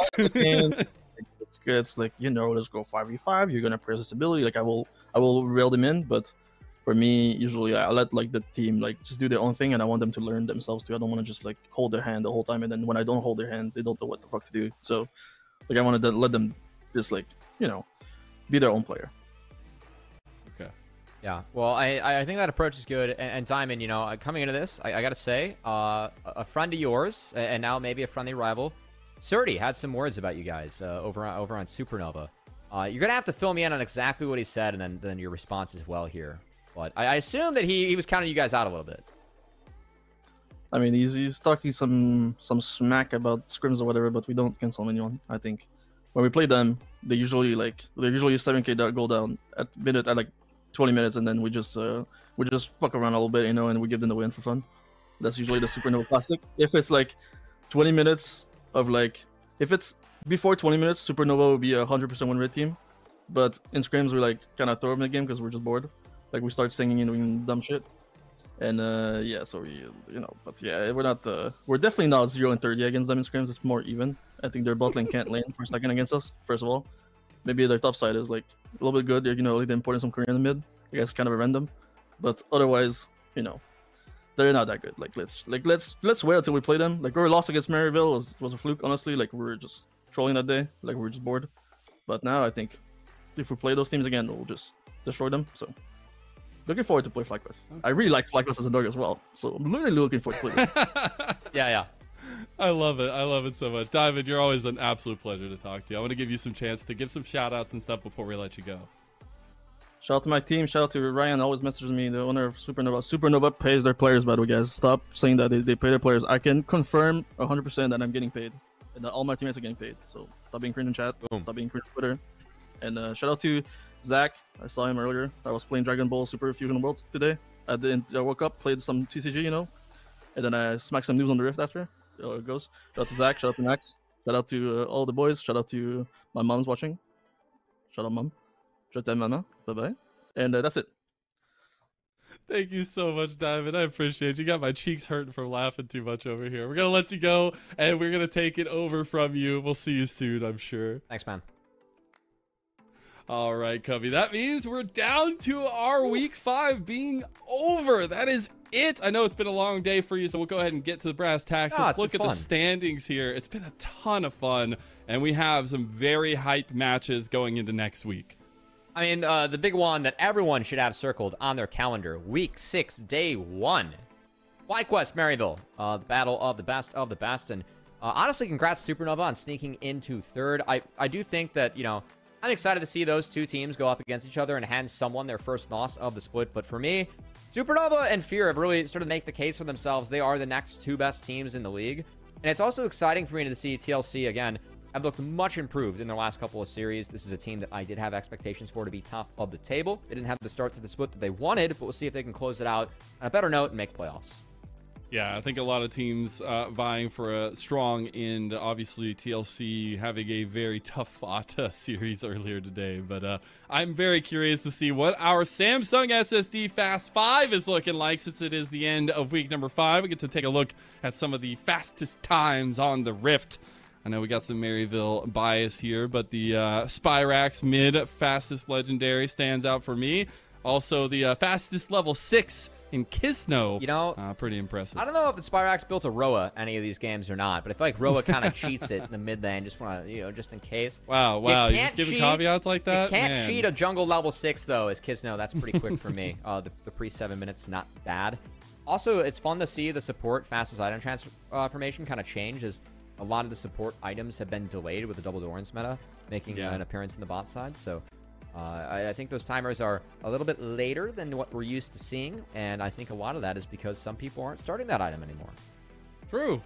S4: It's like, you know, let's go 5v5. You're gonna press this ability. Like I will rail them in, but for me, usually I let like the team like just do their own thing, and I want them to learn themselves too. I don't want to just like hold their hand the whole time, and then when I don't hold their hand, they don't know what the fuck to do. So like I wanted to let them just like, you know, be their own player.
S1: Okay.
S2: Yeah, well, I think that approach is good. And Diamond, you know, coming into this, I got to say, a friend of yours, and now maybe a friendly rival, Surdy, had some words about you guys over on Supernova. You're going to have to fill me in on exactly what he said, and then your response as well here. But I assume that he was counting you guys out a little bit.
S4: I mean, he's talking some smack about scrims or whatever, but we don't cancel anyone. I think when we play them, they're usually 7k goal down at like 20 minutes, and then we just fuck around a little bit, you know, and we give them the win for fun. That's usually the Supernova classic. If it's like 20 minutes of like, if it's before 20 minutes, Supernova will be 100% win rate team. But in scrims, we like kind of throw them in the game because we're just bored. Like we start singing and doing dumb shit. And yeah, so we, you know, but yeah, we're definitely not 0-30 against them in scrims. It's more even. I think their bot lane can't lane for a second against us, first of all. Maybe their top side is like a little bit good. You know, like, they're importing some Korean in the mid. I guess kind of a random. But otherwise, you know, they're not that good. Like let's wait until we play them. Like our loss against Maryville was a fluke, honestly. Like we were just trolling that day. Like we were just bored. But now I think if we play those teams again, we'll just destroy them. So looking forward to play FlyQuest. I really like FlyQuest as a dog as well. So I'm really looking forward to play it.
S2: Yeah.
S1: I love it. I love it so much. Diamond, you're always an absolute pleasure to talk to. I want to give you some chance to give some shout outs and stuff before we let you go.
S4: Shout out to my team. Shout out to Ryan. Always messages me, the owner of Supernova. Supernova pays their players, by the way, guys. Stop saying that they pay their players. I can confirm 100% that I'm getting paid. And that all my teammates are getting paid. So stop being cringe in chat.
S2: Boom.
S4: Stop being cringe on Twitter. And shout out to Zach. I saw him earlier. I was playing Dragon Ball Super Fusion Worlds today. I woke up, played some TCG, you know. And then I smacked some news on the Rift after. It goes. Shout out to Zach. Shout out to Max. Shout out to all the boys. Shout out to my mom's watching. Shout out, mom. Shout out, mama. Bye-bye. And that's it.
S1: Thank you so much, Diamond. I appreciate it. You got my cheeks hurting from laughing too much over here. We're going to let you go, and we're going to take it over from you. We'll see you soon, I'm sure.
S2: Thanks, man.
S1: All right, Cubby. That means we're down to our week 5 being over. That is it. I know it's been a long day for you, so we'll go ahead and get to the brass tacks. Let's look at the standings here. It's been a ton of fun, and we have some very hype matches going into next week.
S2: I mean, the big one that everyone should have circled on their calendar, week 6, day 1. FlyQuest Maryville, the battle of the best of the best. And honestly, congrats Supernova on sneaking into 3rd. I do think that, you know, I'm excited to see those two teams go up against each other and hand someone their first loss of the split. But for me, Supernova and Fear have really sort of make the case for themselves. They are the next 2 best teams in the league. And it's also exciting for me to see TLC, again, have looked much improved in their last couple of series. This is a team that I did have expectations for to be top of the table. They didn't have the start to the split that they wanted, but we'll see if they can close it out on a better note and make playoffs.
S1: Yeah, I think a lot of teams vying for a strong end. Obviously, TLC having a very tough fought series earlier today. But I'm very curious to see what our Samsung SSD Fast 5 is looking like, since it is the end of week number 5. We get to take a look at some of the fastest times on the Rift. I know we got some Maryville bias here, but the Spyrax mid fastest legendary stands out for me. Also, the fastest level 6 in Kisno.
S2: You know,
S1: pretty impressive.
S2: I don't know if the Spyrax built a Roa any of these games or not, but I feel like Roa kind of cheats it in the mid lane. Just want to, you know, just in case.
S1: Wow, you're just giving caveats like that?
S2: You can't cheat a jungle level 6 though, as Kisno. That's pretty quick for me. The pre 7 minutes, not bad. Also, it's fun to see the support fastest item transformation kind of change, as a lot of the support items have been delayed with the double Doran's meta making an appearance in the bot side. So I think those timers are a little bit later than what we're used to seeing, and I think a lot of that is because some people aren't starting that item anymore.
S1: True.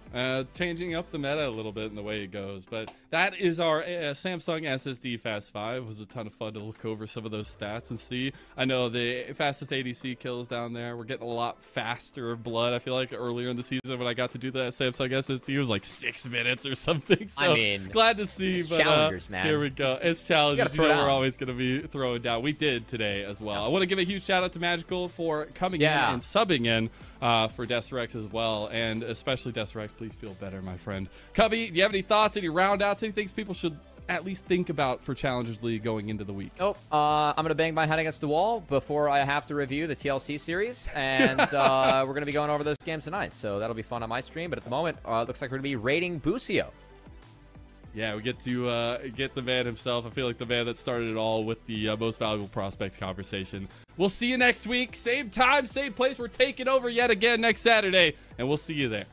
S1: Changing up the meta a little bit in the way it goes. But that is our Samsung SSD Fast 5. It was a ton of fun to look over some of those stats and see. I know the fastest ADC kills down there. We're getting a lot faster blood. I feel like earlier in the season when I got to do that Samsung SSD, it was like 6 minutes or something. So
S2: I mean,
S1: glad to see.
S2: It's
S1: but
S2: challengers, man.
S1: Here we go. It's challengers.
S2: We're
S1: always going to be throwing down. We did today as well. I want to give a huge shout out to Magical for coming in and subbing in for Desrex as well. And especially Desrex, please feel better, my friend. Covey, do you have any thoughts, any round outs, any things people should at least think about for Challengers League going into the week?
S2: Nope. I'm going to bang my head against the wall before I have to review the TLC series. And we're going to be going over those games tonight. So that'll be fun on my stream. But at the moment, it looks like we're going to be rating Busio.
S1: Yeah, we get to get the man himself. I feel like the man that started it all with the most valuable prospects conversation. We'll see you next week. Same time, same place. We're taking over yet again next Saturday. And we'll see you there.